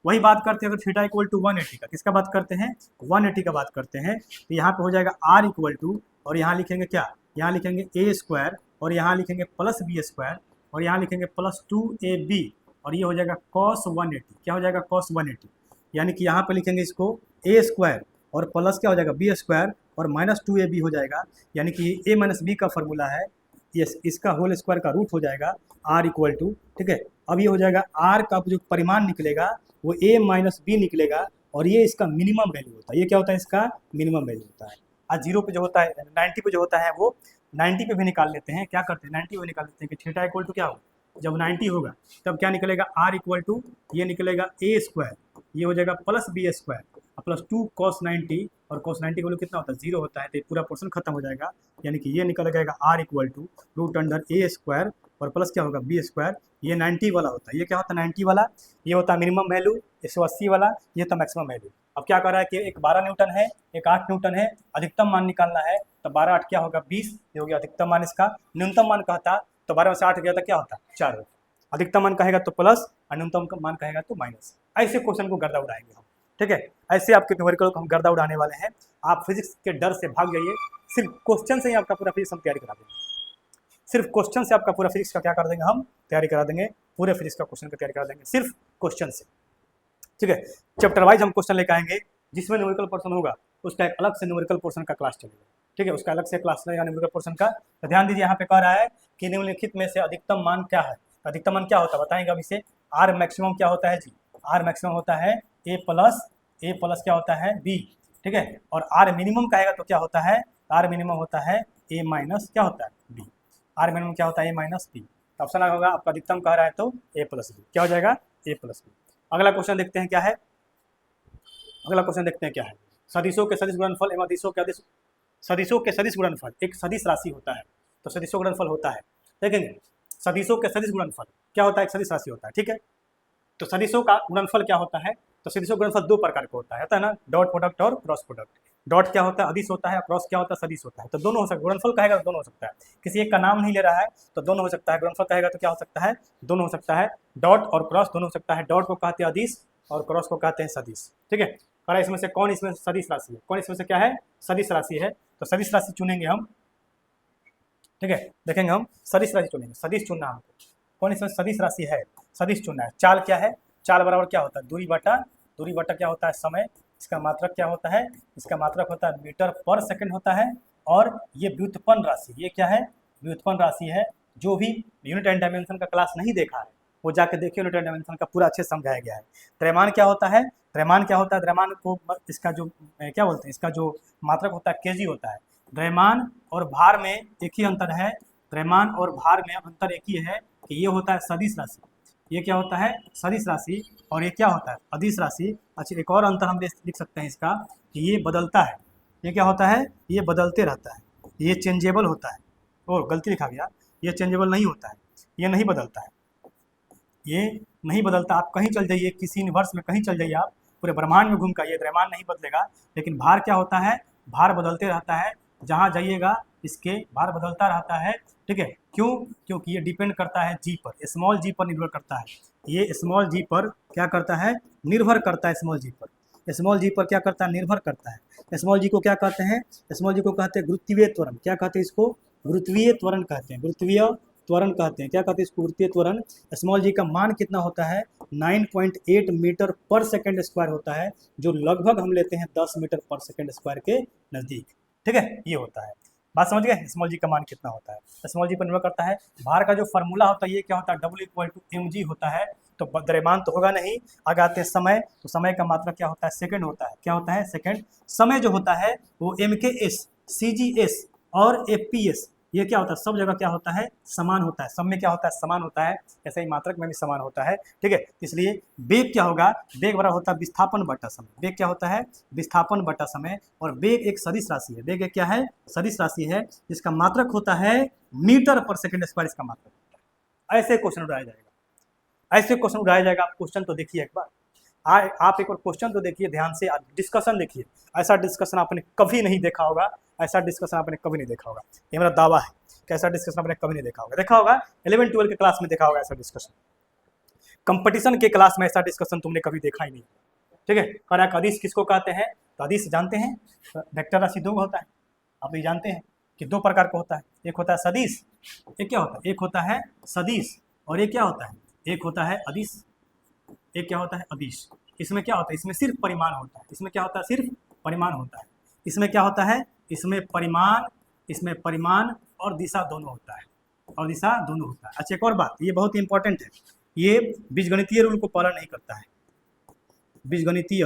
वही बात करते हैं अगर थीटा इक्वल टू 180 का, किसका बात करते हैं, 180 का बात करते हैं। तो यहाँ पे हो जाएगा आर इक्वल टू, और यहाँ लिखेंगे क्या, यहाँ लिखेंगे ए स्क्वायर, और यहाँ लिखेंगे प्लस बी स्क्वायर, और यहाँ लिखेंगे प्लस 2ab, और ये हो जाएगा cos 180, क्या हो जाएगा cos 180, यानी कि यहाँ पे लिखेंगे इसको ए स्क्वायर और प्लस क्या हो जाएगा बी स्क्वायर और माइनस 2ab हो जाएगा, यानी कि ए माइनस बी का फॉर्मूला है, ये इसका होल स्क्वायर का रूट हो जाएगा आर इक्वल टू। ठीक है, अब ये हो जाएगा आर का जो परिमाण निकलेगा वो ए माइनस बी निकलेगा, और ये इसका मिनिमम वैल्यू होता है, ये क्या होता है, इसका मिनिमम वैल्यू होता है। आज 0 पे जो होता है, 90 पे जो होता है वो 90 पे भी निकाल लेते हैं, क्या करते हैं 90 पे निकाल लेते हैं कि थीटा इक्वल टू क्या होगा, जब 90 होगा तब क्या निकलेगा, आर इक्वल टू ये निकलेगा ए स्क्वायर, ये हो जाएगा plus B square plus 2 cos 90, और cos 90 का वैल्यू कितना होता है 0 होता है, तो पूरा पोर्शन खत्म हो जाएगा, यानी कि ये निकल जाएगा R equal to root under A square और प्लस क्या होगा बी स्क्वायर। ये 90 वाला होता है, ये क्या होता है 90 वाला, ये होता है मिनिमम वैल्यू, 180 वाला ये होता है मैक्सिमम वैल्यू। अब क्या कर रहा है कि एक 12 न्यूटन है, एक 8 न्यूटन है, अधिकतम मान निकालना है, तो 12 8 क्या होगा 20, ये हो गया अधिकतम मान इसका। न्यूनतम मान कहता तो 12 में से 8 गया था क्या होता 4 होता, अधिकतम मान कहेगा तो प्लस और न्यूनतम मान कहेगा तो माइनस। ऐसे क्वेश्चन को गर्दा उड़ाएंगे हम। ठीक है, ऐसे आपके न्यूमेरिकल को हम गर्दा उड़ाने वाले हैं, आप फिजिक्स के डर से भाग जाइए, सिर्फ क्वेश्चन से ही आपका पूरा फिजिक्स हम तैयारी करा देंगे, सिर्फ क्वेश्चन से आपका पूरा फिजिक्स का क्या कर देंगे हम तैयारी करा देंगे, पूरे फिजिक्स का क्वेश्चन का तैयारी करा देंगे सिर्फ क्वेश्चन से। ठीक है, चैप्टर वाइज हम क्वेश्चन लेकर आएंगे, जिसमें न्यूमेरिकल पोर्शन होगा उसका एक अलग से न्यूमेरिकल पोर्शन का क्लास चलेगा। ठीक है, उसका अलग से क्लास चलेगा न्यूमेरिकल पोर्शन का। तो ध्यान दीजिए, यहाँ पे कह रहा है कि निम्नलिखित में से अधिकतम मान क्या है, अधिकतम मान क्या होता है बताएंगे अभी से। आर मैक्सिमम क्या होता है जी, आर मैक्सिमम होता है ए प्लस क्या होता है बी। ठीक है, और आर मिनिमम कहेगा तो क्या होता है, आर मिनिमम होता है ए माइनस क्या होता है बी, आर मिनिमम क्या होता है ए माइनस बी। तो ऑप्शन होगा आपका अधिकतम कह रहा है तो ए प्लस बी, क्या हो जाएगा ए प्लस बी। अगला क्वेश्चन देखते हैं क्या है, अगला क्वेश्चन देखते हैं क्या है, सदिशों के सदिश गुणनफल एवं अदिशों के अदिश सदिशों के सदिश गुणनफल एक सदिश राशि होता है, तो सदिशों गुणनफल होता है, देखेंगे सदिशों के सदिश गुणनफल क्या होता है, एक सदिश राशि होता है, ठीक है। तो सदिशों का गुणनफल क्या होता है, तो सदिशों का गुणनफल दो प्रकार का होता है ना, डॉट प्रोडक्ट और क्रॉस प्रोडक्ट। डॉट क्या होता है, अदिश होता है, क्रॉस क्या होता है, सदिश होता है। तो दोनों हो सकता है, गुणनफल कहेगा तो दोनों हो सकता है, किसी एक का नाम नहीं ले रहा है तो दोनों हो सकता है। गुणनफल कहेगा तो क्या हो सकता है, दोनों हो सकता है, डॉट और क्रॉस दोनों हो सकता है। डॉट को कहते हैं अदिश और क्रॉस को कहते हैं सदिश, ठीक है। और इसमें से कौन इसमें सदिश राशि है, कौन इसमें से क्या है, सदिश राशि है। तो सदिश राशि चुनेंगे हम, ठीक है, देखेंगे हम सदिश राशि चुनेंगे, सदिश चुनना हमको, कौन इसमें सदिश राशि है, सदिश चुनना है। चाल क्या है, चाल बराबर क्या होता है, दूरी बटा क्या होता है, समय। इसका मात्रक क्या होता है, इसका मात्रक होता है मीटर पर सेकंड होता है। और ये व्युत्पन्न राशि, ये क्या है, व्युत्पन्न राशि है। जो भी यूनिट एंड डायमेंशन का क्लास नहीं देखा है वो जाके देखिए, यूनिट एंड डायमेंशन का पूरा अच्छे समझाया गया है। त्रैमान क्या होता है, त्रैमान क्या होता है, त्रैमान को इसका जो क्या बोलते हैं, इसका जो मात्रक होता है केजी होता है। द्रव्यमान और भार में एक ही अंतर है, द्रव्यमान और भार में अंतर एक ही है कि ये होता है सदिश राशि, ये क्या होता है, सदिश राशि, और ये क्या होता है, अदिश राशि। अच्छा, एक और अंतर हम लिख सकते हैं इसका कि ये बदलता है, ये क्या होता है, ये बदलते रहता है, ये चेंजेबल होता है। और गलती लिखा गया, ये चेंजेबल नहीं होता है, ये नहीं बदलता है, ये नहीं बदलता। आप कहीं चल जाइए, किसी यूनिवर्स में कहीं चल जाइए, आप पूरे ब्रह्मांड में घूम कर, ये द्रव्यमान नहीं बदलेगा। लेकिन भार क्या होता है, भार बदलते रहता है, जहाँ जाइएगा इसके भार बदलता रहता है, ठीक है। क्यों, क्योंकि ये डिपेंड करता है जी पर, स्मॉल जी पर निर्भर करता है। ये स्मॉल जी पर क्या करता है, निर्भर करता है, स्मॉल जी पर, स्मॉल जी पर क्या करता है, निर्भर करता है। स्मॉल जी को क्या कहते हैं, स्मॉल जी को कहते हैं गुरुत्वीय त्वरण, क्या कहते हैं इसको, गुरुत्वीय त्वरण कहते हैं, गुरुत्वीय त्वरण कहते हैं, क्या कहते हैं इसको, गुरुत्वीय त्वरण। स्मॉल जी का मान कितना होता है, 9.8 मीटर पर सेकंड स्क्वायर होता है, जो लगभग हम लेते हैं 10 मीटर पर सेकंड स्क्वायर के नज़दीक, ठीक है, ये होता है। बात समझ गए, स्मॉल जी का मान कितना होता है, स्मॉल जी पर निर्भर करता है। भार का जो फॉर्मूला होता है ये क्या होता है, W=mg होता है। तो द्रव्यमान तो होगा नहीं, आगे आते हैं समय, तो समय का मात्रक क्या होता है, सेकंड होता है, क्या होता है, सेकंड। समय जो होता है वो MKS, CGS और FPS, ये क्या होता है, सब जगह क्या होता है, समान होता है, सब में क्या होता है, समान होता है। ऐसे ही मात्रक में भी समान होता है, ठीक है। इसलिए वेग क्या होगा, वेग बराबर होता है विस्थापन बटा समय, वेग क्या होता है, विस्थापन बटा समय। और वेग एक सदिश राशि है, वेग एक क्या है, सदिश राशि है, जिसका मात्रक होता है मीटर पर सेकंड स्क्वायर, इसका मात्रक होता है। ऐसे क्वेश्चन उठाया जाएगा, ऐसे क्वेश्चन उठाया जाएगा। आप क्वेश्चन तो देखिए एक बार, आप एक बार क्वेश्चन तो देखिए ध्यान से, डिस्कशन देखिए। ऐसा डिस्कशन आपने कभी नहीं देखा होगा, ऐसा डिस्कशन आपने कभी नहीं देखा होगा, ये मेरा दावा है कि ऐसा डिस्कशन आपने कभी नहीं देखा होगा। देखा होगा 11-12 के क्लास में देखा होगा ऐसा डिस्कशन, कंपटीशन के क्लास में ऐसा डिस्कशन तुमने कभी देखा ही नहीं, ठीक है। कारक अदिश किसको कहते हैं, तो अदिश जानते हैं, वेक्टर राशि दो होता है, आप ये जानते हैं कि दो प्रकार का होता है, एक होता है सदिश, एक क्या होता है, एक होता है सदिश, और एक क्या होता है, एक होता है अदिश, एक क्या होता है, अदिश। इसमें क्या होता है, इसमें सिर्फ परिमाण होता है, इसमें क्या होता है, सिर्फ परिमाण होता है। इसमें क्या होता है, इसमें परिमाण, इसमें परिमाण और दिशा दोनों होता है, और दिशा दोनों होता है। अच्छा, एक और बात, ये बहुत इंपॉर्टेंट है, ये बीजगणितीय रूल को पालन नहीं करता है। बीजगणितीय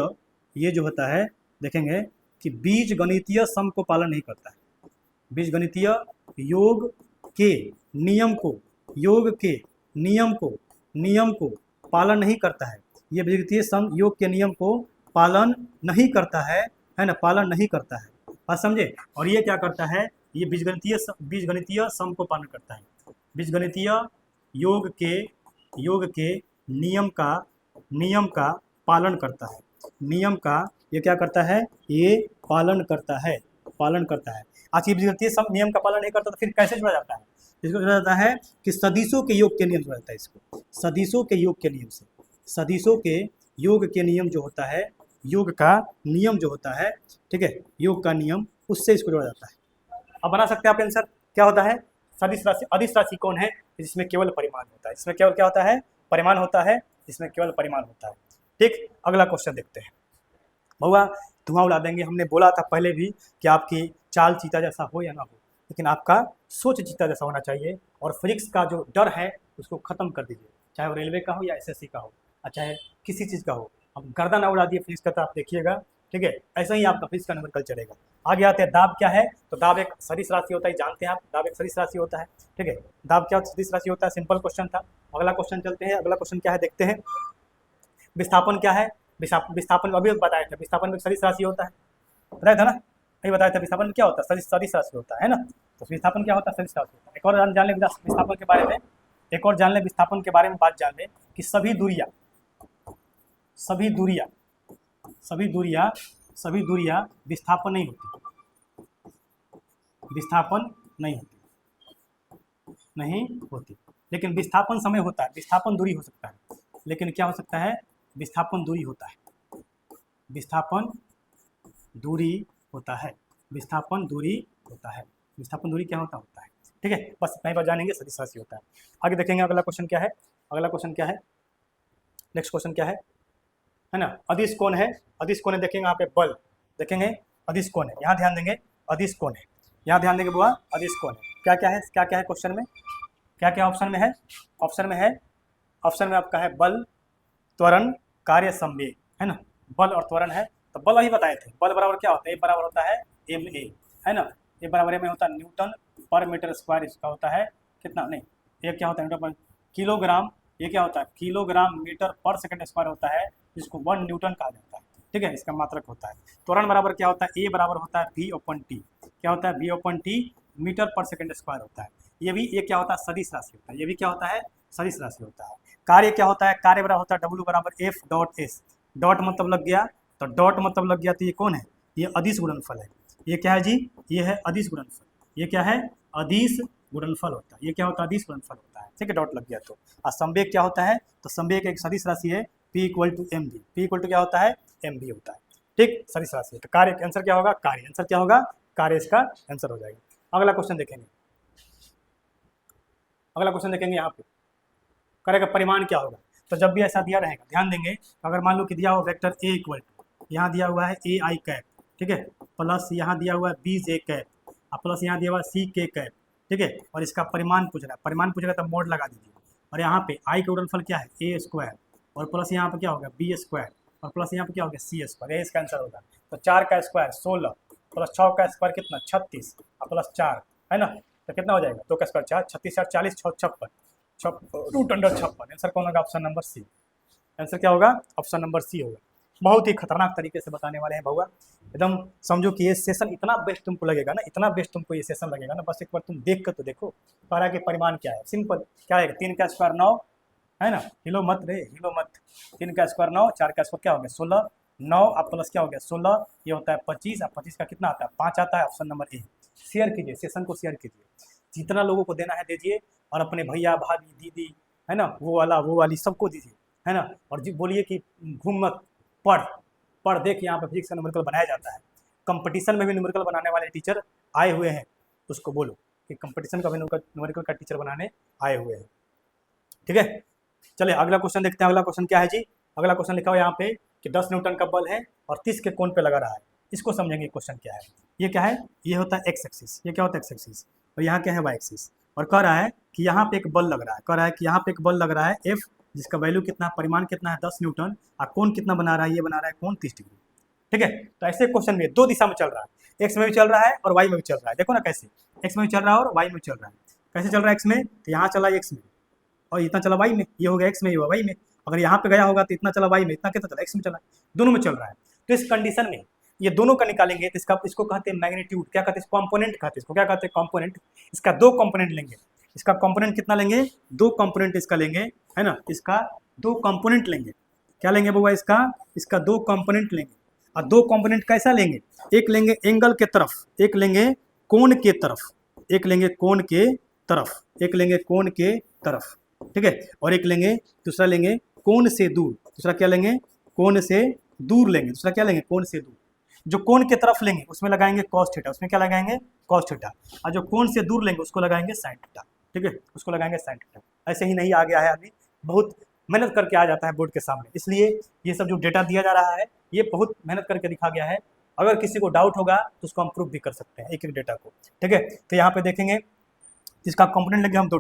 ये जो होता है, देखेंगे कि बीजगणितीय सम को पालन नहीं करता है। बीजगणितीय योग के नियम को, योग के नियम को पालन नहीं करता है। ये बीजगणितीय सम योग के नियम को पालन नहीं करता है ना, पालन नहीं करता है, बात समझे। और ये क्या करता है, ये बीजगणितीय सम को पालन करता है। बीजगणितीय योग के नियम का पालन करता है, नियम का ये क्या करता है, ये पालन करता है। आज ये बीजगणितीय सम नियम का पालन नहीं करता तो फिर कैसे जोड़ा जाता है, इसको जोड़ा जाता है कि सदिशों के योग के नियम जोड़ा जाता है, इसको सदिशों के योग के नियम से, सदिशों के योग के नियम जो होता है, योग का नियम जो होता है, ठीक है, योग का नियम, उससे इसको जोड़ा जाता है। अब बना सकते हैं आप आंसर, क्या होता है, सदिश राशि। अदिश राशि कौन है, जिसमें केवल परिमाण होता है, इसमें केवल क्या होता है, परिमाण होता है, जिसमें केवल परिमाण होता है, ठीक। अगला क्वेश्चन देखते हैं। भैया धुआं उड़ा देंगे, हमने बोला था पहले भी कि आपकी चाल चीता जैसा हो या ना हो, लेकिन आपका सोच चीता जैसा होना चाहिए। और फिजिक्स का जो डर है उसको खत्म कर दीजिए, चाहे वो रेलवे का हो या SSC का हो, चाहे किसी चीज़ का हो। अब गर्दन ना उड़ा दिए फिजिक्स का, तो आप देखिएगा, ठीक है, ऐसा ही आपका फिजिक्स का नंबर कल चलेगा। आगे आते हैं, दाब क्या है, तो दाब एक सदिश राशि होता है, जानते हैं आप, दाब एक सदिश राशि होता है, ठीक है। दाब क्या सदिश राशि होता है, सिंपल क्वेश्चन था। अगला क्वेश्चन चलते हैं, अगला क्वेश्चन क्या है देखते हैं। विस्थापन क्या है, विस्थापन अभी बताया था, विस्थापन में सदिश राशि होता है, बताया था ना, अभी बताया था विस्थापन क्या होता है, सदिश राशि होता है ना। तो विस्थापन क्या होता है, सदिश राशि होता है। एक और जान ले विस्थापन के बारे में, एक और जान ले विस्थापन के बारे में बात जान ले कि सभी दूरियां विस्थापन नहीं होती, विस्थापन नहीं होती, लेकिन विस्थापन समय होता है, विस्थापन दूरी हो सकता है, लेकिन क्या हो सकता है, विस्थापन दूरी होता है, विस्थापन दूरी होता है, विस्थापन दूरी होता है, विस्थापन दूरी क्या होता है। ठीक है, बस इतना ही बात जानेंगे, सदिश राशि होता है। आगे देखेंगे अगला क्वेश्चन क्या है, अगला क्वेश्चन क्या है, नेक्स्ट क्वेश्चन क्या है ना। अदिश कौन है, अदिश कौन है देखेंगे यहाँ पे बल, देखेंगे अदिश कौन है, यहाँ ध्यान देंगे अदिश कौन है, यहाँ ध्यान देंगे बुआ अदिश कौन है। क्या क्या है, क्या क्या है क्वेश्चन में, क्या क्या ऑप्शन में है, ऑप्शन में आपका है बल, त्वरण, कार्य, संवेग, है ना। बल और त्वरण है, तो बल अभी बताए थे, बल बराबर क्या होता है, ए बराबर होता है ma, है ना। ए बराबर में होता है न्यूटन पर मीटर स्क्वायर, इसका होता है कितना, नहीं ये क्या होता है न्यूटन पर किलोग्राम, ये क्या होता है किलोग्राम मीटर पर सेकंड स्क्वायर होता है, जिसको 1 न्यूटन कहा जाता है। ठीक है, इसका मात्रक होता है। त्वरण बराबर क्या होता है, ए बराबर होता है v/t, क्या होता है v/t, मीटर पर सेकंड स्क्वायर होता है। ये क्या होता है, सदिश राशि होता है, ये भी क्या होता है, सदिश राशि होता है। कार्य क्या होता है, कार्य बराबर होता है w बराबर f.s, डॉट मतलब लग गया, तो डॉट मतलब लग गया, तो ये कौन है, ये अदिश गुणनफल है। ये क्या है जी, ये है अदिश गुणनफल, ये क्या है, अदिश गुणनफल होता है, ये क्या होता है, अदिश गुणनफल होता है। ठीक है, डॉट लग गया तो। और संवेग क्या होता है, तो संवेग एक सदिश राशि है, p = mv, p = क्या होता है, mv होता है। ठीक, सदिश राशि है। तो कार्य आंसर क्या होगा, कार्य आंसर क्या होगा, कार्य इसका आंसर हो जाएगा। अगला क्वेश्चन देखेंगे, अगला क्वेश्चन देखेंगे यहाँ पे करेगा परिमाण क्या होगा। तो जब भी ऐसा दिया रहेगा ध्यान देंगे, अगर मान लो कि दिया हुआ वेक्टर a = यहाँ दिया हुआ है ai कैप, ठीक है, प्लस यहाँ दिया हुआ है bj कैप, और प्लस यहाँ दिया हुआ है ck कैप, ठीक है, और इसका परिमाण पूछ रहा है, परिमाण पूछेगा तो मोड लगा दीजिए। और यहाँ पे i का गुणनफल क्या है, a² और प्लस यहाँ पे क्या होगा b² और प्लस यहाँ पे क्या होगा c², ये इसका आंसर होगा। तो 4 का स्क्वायर 16 प्लस 6 का स्क्वायर कितना 36 और प्लस 4, है ना, तो कितना हो जाएगा, 2 का स्क्वायर 4, 36 4 40 6 56 √56। आंसर कौन होगा, ऑप्शन नंबर सी। आंसर क्या होगा, ऑप्शन नंबर सी होगा। बहुत ही खतरनाक तरीके से बताने वाले हैं भैया, एकदम समझो कि ये सेशन इतना बेस्ट तुमको लगेगा ना, इतना बेस्ट तुमको ये सेशन लगेगा ना, बस एक बार तुम देख कर तो देखो। पारा के परिमाण क्या है, सिंपल क्या है, 3 का स्क्वायर 9, है ना, हिलो मत रे, हिलो मत। 3 का स्क्वायर 9, 4 का स्क्वायर क्या हो गया 16, 9 अब प्लस क्या हो गया 16, ये होता है 25, अब 25 का कितना आता है 5 आता है, ऑप्शन नंबर ए। शेयर कीजिए, सेशन को शेयर कीजिए, जितना लोगों को देना है दीजिए, और अपने भैया भाभी दीदी, है ना, वो वाला वो वाली सबको दीजिए, है ना। और जी बोलिए कि घूम मत, पढ़ पढ़ देख, यहाँ पे फिजिक्स का न्यूमेरिकल बनाया जाता है। कंपटीशन में भी न्यूमेरिकल बनाने वाले टीचर आए हुए हैं, उसको बोलो कि कंपटीशन का भी न्यूमेरिकल का टीचर बनाने आए हुए हैं। ठीक है, चलिए अगला क्वेश्चन देखते हैं। अगला क्वेश्चन क्या है जी, अगला क्वेश्चन लिखा हुआ यहाँ पे कि 10 न्यूटन का बल है और 30 के कोण पे लगा रहा है। इसको समझेंगे क्वेश्चन क्या है। ये क्या है, ये होता है एक्स एक्सिस, ये क्या होता है एक्स एक्सिस, और यहाँ क्या है वाई एक्सिस। और कह रहा है कि यहाँ पे एक बल लग रहा है, कह रहा है कि यहाँ पे एक बल लग रहा है एफ, जिसका वैल्यू कितना, परिमाण कितना है 10 न्यूटन, और कोण कितना बना रहा है, ये बना रहा है कोण 30 डिग्री। ठीक है, तो ऐसे क्वेश्चन में 2 दिशा में चल रहा है, एक्स में भी चल रहा है और वाई में भी चल रहा है। देखो ना कैसे, एक्स में भी चल रहा है और वाई में भी चल रहा है। कैसे चल रहा है, एक्स में तो यहाँ चला एक्स में, और इतना चला वाई में, ये हो गया एक्स में, ये हुआ वाई में। अगर यहाँ पे गया होगा तो इतना चला वाई में, इतना कितना चला एक्स में चला, दोनों में चल रहा है। तो इस कंडीशन में ये दोनों का निकालेंगे तो इसको कहते हैं मैग्नीट्यूड, क्या कहते हैं, कंपोनेंट कहते हैं इसको, क्या कहते हैं कंपोनेंट। इसका 2 कंपोनेंट लेंगे, इसका कंपोनेंट कितना लेंगे, 2 कंपोनेंट इसका लेंगे, है ना, इसका 2 कंपोनेंट लेंगे। क्या लेंगे बउआ, इसका 2 कंपोनेंट लेंगे। और 2 कंपोनेंट कैसा लेंगे, एक लेंगे एंगल के तरफ, एक लेंगे कोण के तरफ, एक लेंगे कोण के तरफ, एक लेंगे कोण के तरफ, ठीक है, और एक लेंगे, दूसरा लेंगे कोण से दूर, दूसरा क्या लेंगे, कोण से दूर लेंगे, दूसरा क्या लेंगे, कोण से दूर। जो कोण के तरफ लेंगे उसमें लगाएंगे cos थीटा, उसमें क्या लगाएंगे cos थीटा, और जो कोण से दूर लेंगे उसको लगाएंगे sin थीटा। ठीक है, उसको लगाएंगे sin थीटा। ऐसे ही नहीं आ गया है आदमी, बहुत मेहनत करके आ जाता है बोर्ड के सामने, इसलिए ये सब जो डेटा दिया जा रहा है ये बहुत मेहनत करके दिखा गया है। अगर किसी को डाउट होगा तो उसको हम प्रूफ भी कर सकते हैं एक एक डेटा को। ठीक है, तो यहाँ पे देखेंगे इसका कंपोनेंट लेंगे हम 2,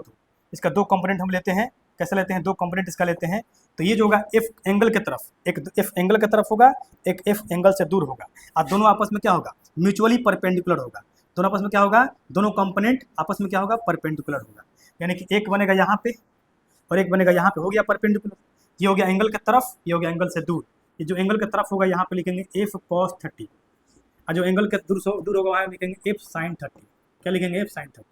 इसका 2 कंपोनेंट हम लेते हैं। कैसे लेते हैं, 2 कंपोनेंट इसका लेते हैं। तो ये जो होगा एफ एंगल के तरफ, एक एफ एंगल के तरफ होगा, एक एफ एंगल से दूर होगा, और दोनों आपस में क्या होगा, म्यूचुअली परपेंडिकुलर होगा। दोनों आपस में क्या होगा, दोनों कंपोनेंट आपस में क्या होगा, परपेंडिकुलर होगा। यानी कि एक बनेगा यहाँ पे और एक बनेगा यहाँ पे, हो गया परपेंडिकुलर। ये हो गया एंगल के तरफ, ये हो गया एंगल से दूर। ये जो एंगल के तरफ होगा यहाँ पे लिखेंगे एफ cos 30, और जो एंगल के दूर होगा वहाँ लिखेंगे एफ साइन 30। क्या लिखेंगे? F sine 30।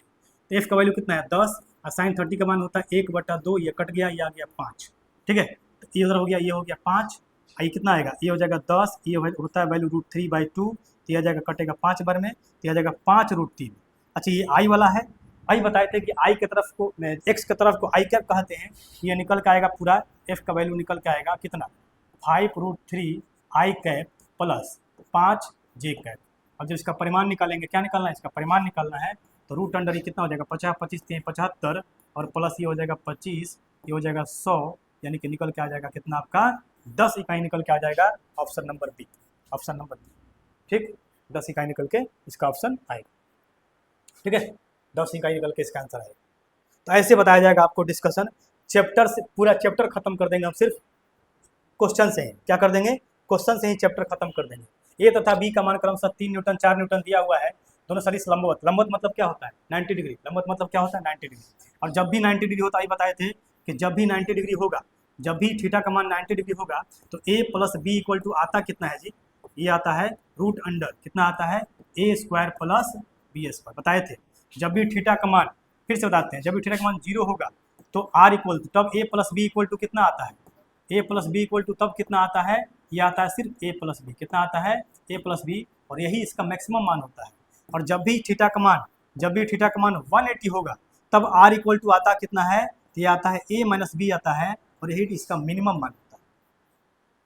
तो एफ का वैल्यू कितना है? 10 और साइन 30 का मान होता है 1/2। ये कट गया, ये आ गया 5। ठीक है, तो ये उधर हो गया, ये हो गया 5। ये कितना आएगा? ये हो जाएगा 10। ये होता है वैल्यू √3/2। तो यह जाएगा कटेगा 5 बार में, तो यह जाएगा 5√3। अच्छा, ये आई वाला है। आई बताए थे कि आई के तरफ को, एक्स के तरफ को आई क्या कहते हैं? ये निकल के आएगा पूरा, एफ का वैल्यू निकल के आएगा कितना? 5√3 आई कैप प्लस 5 जे कैप। अब जब इसका परिमाण निकालेंगे, क्या निकालना है? इसका परिमाण निकालना है। तो रूट अंडर ये कितना हो जाएगा? 50, 25 3 75 और प्लस ये हो जाएगा 25, ये हो जाएगा 100, यानी कि निकल के आ जाएगा कितना आपका? 10 इकाई निकल के आ जाएगा। Option number B, option number B. ठीक, 10 इकाई निकल के इसका ऑप्शन आएगा। ठीक है, 10 इकाई निकल के इसका आंसर आएगा। तो ऐसे बताया जाएगा आपको डिस्कशन। चैप्टर से पूरा चैप्टर खत्म कर देंगे हम, सिर्फ क्वेश्चन से ही। क्या कर देंगे? क्वेश्चन से ही चैप्टर खत्म कर देंगे। ए तथा बी का मान क्रमशः 3 न्यूटन 4 न्यूटन दिया हुआ है। दोनों सदिश लंबवत। लंबवत मतलब क्या होता है? 90 डिग्री। लंबवत मतलब क्या होता है? 90 डिग्री। और जब भी 90 डिग्री होता है, बताए थे कि जब भी 90 डिग्री होगा, जब भी थीटा का मान 90 डिग्री होगा, तो ए प्लस बी इक्वल टू आता कितना है जी? ये आता है रूट अंडर कितना आता है? A square plus B square. बताए थे जब भी थीटा का मान, फिर से बताते हैं, जब भी थीटा का मान 0 होगा तो आर इक्वल टू, तब ए प्लस बी इक्वल टू कितना आता है? ए प्लस बी इक्वल टू तब कितना आता है? ये आता है सिर्फ ए प्लस बी। कितना आता है? ए प्लस बी। और यही इसका मैक्सिमम मान होता है। और जब भी थीटा का मान 180 होगा, तब आर इक्वल टू आता कितना है? तो ये आता है ए माइनस बी आता है, और यही इसका मिनिमम मान होता है।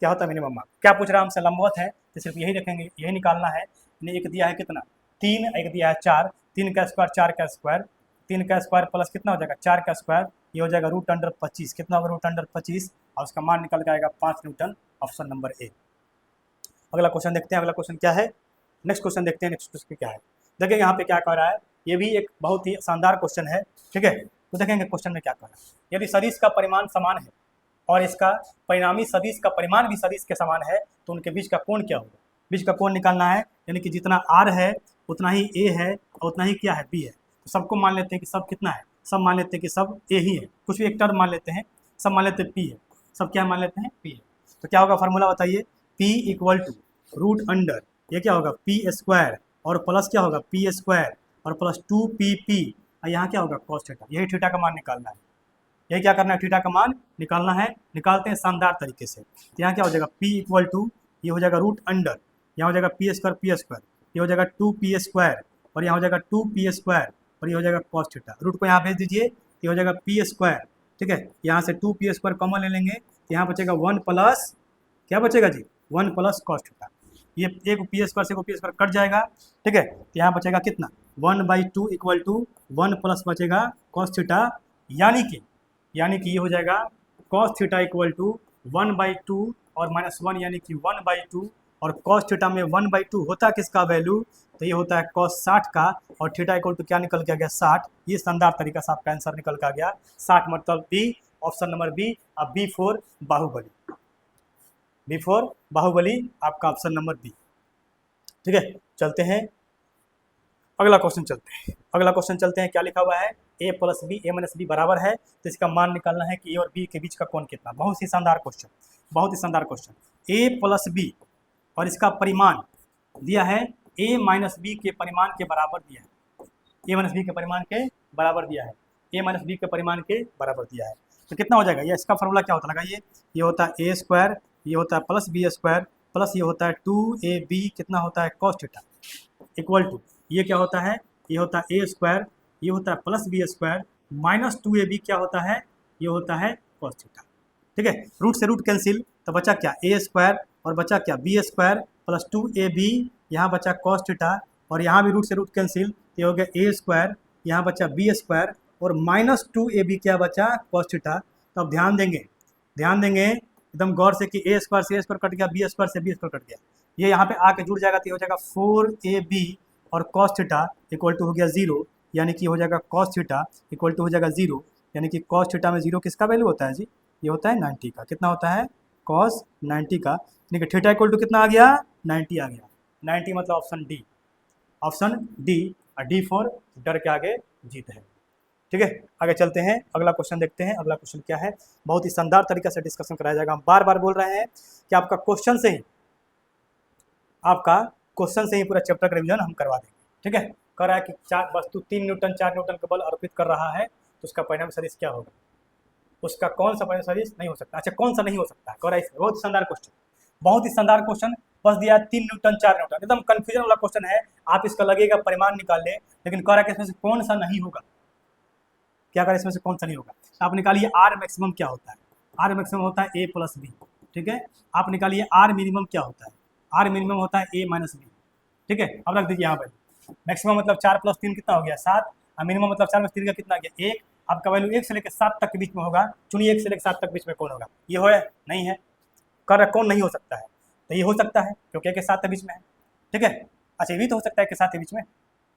क्या होता है मिनिमम मान? क्या पूछ रहा है हमसे? लंबवत है तो सिर्फ यही रखेंगे, यही निकालना है। एक दिया है कितना? 3, एक दिया है 4। 3 का स्क्वायर 4 का स्क्वायर, 3 का स्क्वायर प्लस कितना हो जाएगा? 4 का स्क्वायर, ये हो जाएगा रूट अंडर 25। कितना होगा? Root under 25। और उसका मान निकल के आएगा 5 न्यूटन। Option number A. अगला क्वेश्चन देखते हैं। अगला क्वेश्चन क्या है? नेक्स्ट क्वेश्चन देखते हैं। नेक्स्ट क्वेश्चन क्या है? देखिए यहाँ पे क्या कह रहा है। ये भी एक बहुत ही शानदार क्वेश्चन है। ठीक है, तो देखेंगे क्वेश्चन में क्या कह रहा है। यदि सदिश का परिमाण समान है और इसका परिणामी सदिश का परिमाण भी सदिश के समान है, तो उनके बीच का कोण क्या होगा? बीच का कोण निकालना है, यानी कि जितना आर है उतना ही ए है और उतना ही क्या है? बी है। तो सबको मान लेते हैं कि सब कितना है? सब मान लेते हैं कि सब ए ही है। कुछ भी एक टर्म मान लेते हैं, सब मान लेते हैं पी है। सब क्या मान लेते हैं? पी है। तो क्या होगा फार्मूला बताइए? P equal to root under, ये क्या होगा? पी स्क्वायर और प्लस क्या होगा? पी स्क्वायर और प्लस 2PP, और यहाँ क्या होगा? Cos theta. यही थीटा का मान निकालना है। यही क्या करना है? थीटा का मान निकालना है। निकालते हैं शानदार तरीके से। तो यहाँ क्या हो जाएगा? P इक्वल टू, ये हो जाएगा रूट अंडर, यहाँ हो जाएगा पी स्क्वायर, ये हो जाएगा 2P स्क्वायर, और यहाँ हो जाएगा 2P स्क्वायर, और ये हो जाएगा कॉस थीटा। रूट को यहाँ भेज दीजिए, ये हो जाएगा पी स्क्वायर। ठीक है, यहाँ से 2P स्क्वायर कॉमन ले लेंगे, तो यहाँ बचेगा 1 प्लस, क्या बचेगा जी? 1 प्लस कॉस थीटा। ये एक पी स्क्वायर से पी स्क्वायर कट जाएगा। ठीक है, तो यहाँ बचेगा कितना? 1/2 इक्वल टू 1 प्लस बचेगा कॉस थीटा, यानी कि ये हो जाएगा कॉस थीटा इक्वल टू 1/2 और -1, यानी कि 1/2। और कॉस थीटा में 1/2 होता है किसका वैल्यू? तो ये होता है कॉस 60 का, और थीटा इक्वल टू क्या निकल के आ गया? 60। ये शानदार तरीका से आपका आंसर निकल के आ गया 60, मतलब बी, ऑप्शन नंबर बी। अब B4 बाहुबली, B4 बाहुबली आपका ऑप्शन नंबर बी। ठीक है, चलते हैं अगला क्वेश्चन चलते हैं। क्या लिखा हुआ है? ए प्लस बी, ए माइनस बी बराबर है, तो इसका मान निकालना है कि ए और बी के बीच का कोण कितना। बहुत ही शानदार क्वेश्चन, बहुत ही शानदार क्वेश्चन। ए प्लस बी और इसका परिमाण दिया है ए माइनस बी के परिमाण के बराबर दिया है। ए माइनस बी के परिमाण के बराबर दिया है। ए माइनस बी के परिमाण के बराबर दिया है, तो कितना हो जाएगा? ये इसका फॉर्मूला क्या होता है? लगाइए। ये होता है ए स्क्वायर, ये होता है प्लस बी स्क्वायर, प्लस ये होता है 2AB, कितना होता है? कॉस थीटा, इक्वल टू ये क्या होता है? ये होता है ए स्क्वायर, ये होता है plus B square, minus 2AB क्या होता है? ये होता है कॉस थीटा। ठीक है, रूट से रूट कैंसिल, तो बचा क्या? ए स्क्वायर और बचा क्या? बी स्क्वायर प्लस 2AB, यहाँ बचा कॉस थीटा, और यहाँ भी रूट से रूट कैंसिल, ये हो गया ए स्क्वायर, यहाँ बचा बी स्क्वायर, और माइनस 2AB क्या बचा? Cos theta. तो अब ध्यान देंगे एकदम गौर से कि ए स्क्वायर से ए स्क्वायर कट गया, बी स्क्वायर से बी स्क्वायर कट गया, ये यहाँ पे आके जुड़ जाएगा, तो ये हो जाएगा 4AB और कॉस थीटा इक्वल टू हो गया 0, यानी कि हो जाएगा कॉस थीटा इक्वल टू हो जाएगा 0, यानी कि कॉस थीटा में 0 किसका वैल्यू होता है जी? ये होता है 90 का। कितना होता है? कॉस 90 का, यानी कि थीटा इक्वल टू कितना आ गया? 90 आ गया। 90 मतलब ऑप्शन डी, ऑप्शन डी। और D4 डर के आगे जीत है। ठीक है, आगे चलते हैं, अगला क्वेश्चन देखते हैं। अगला क्वेश्चन क्या है? बहुत ही शानदार तरीके से डिस्कशन कराया जाएगा। हम बार बार बोल रहे हैं कि आपका क्वेश्चन से ही पूरा चैप्टर का रिविजन हम करवा देंगे। ठीक है, कह रहा है कि चार वस्तु 3 न्यूटन 4 न्यूटन का बल अर्पित कर रहा है तो उसका परिणाम सदिश क्या होगा, उसका कौन सा परिणाम सदिश नहीं हो सकता। अच्छा, कौन सा नहीं हो सकता कह रहा है, बहुत ही शानदार क्वेश्चन, बहुत ही शानदार क्वेश्चन। बस दिया 3 न्यूटन 4 न्यूटन, एकदम कंफ्यूजन वाला क्वेश्चन है। आप इसका लगेगा परिमाण निकाल ले, लेकिन कह रहा है कि इसमें से कौन सा नहीं होगा, क्या करें इसमें से कौन सा नहीं होगा। आप निकालिए आर मैक्सिमम क्या होता है, आर मैक्सिमम होता है ए प्लस बी। ठीक है, आप निकालिए आर मिनिमम क्या होता है, आर मिनिमम होता है ए माइनस बी। ठीक है, अब रख दीजिए यहाँ पर मैक्सिमम मतलब 4 + 3 कितना हो गया 7, और मिनिमम मतलब 4 + 3 का कितना गया 1। आपका वैल्यू 1 से लेकर 7 तक के बीच में होगा, चुनिए 1 से लेकर 7 तक बीच में कौन होगा, ये हो नहीं है, कर कौन नहीं हो सकता है, तो ये हो सकता है क्योंकि 1 के 7 के बीच में है। ठीक है, अच्छा ये भी तो हो सकता है कि 7 के बीच में,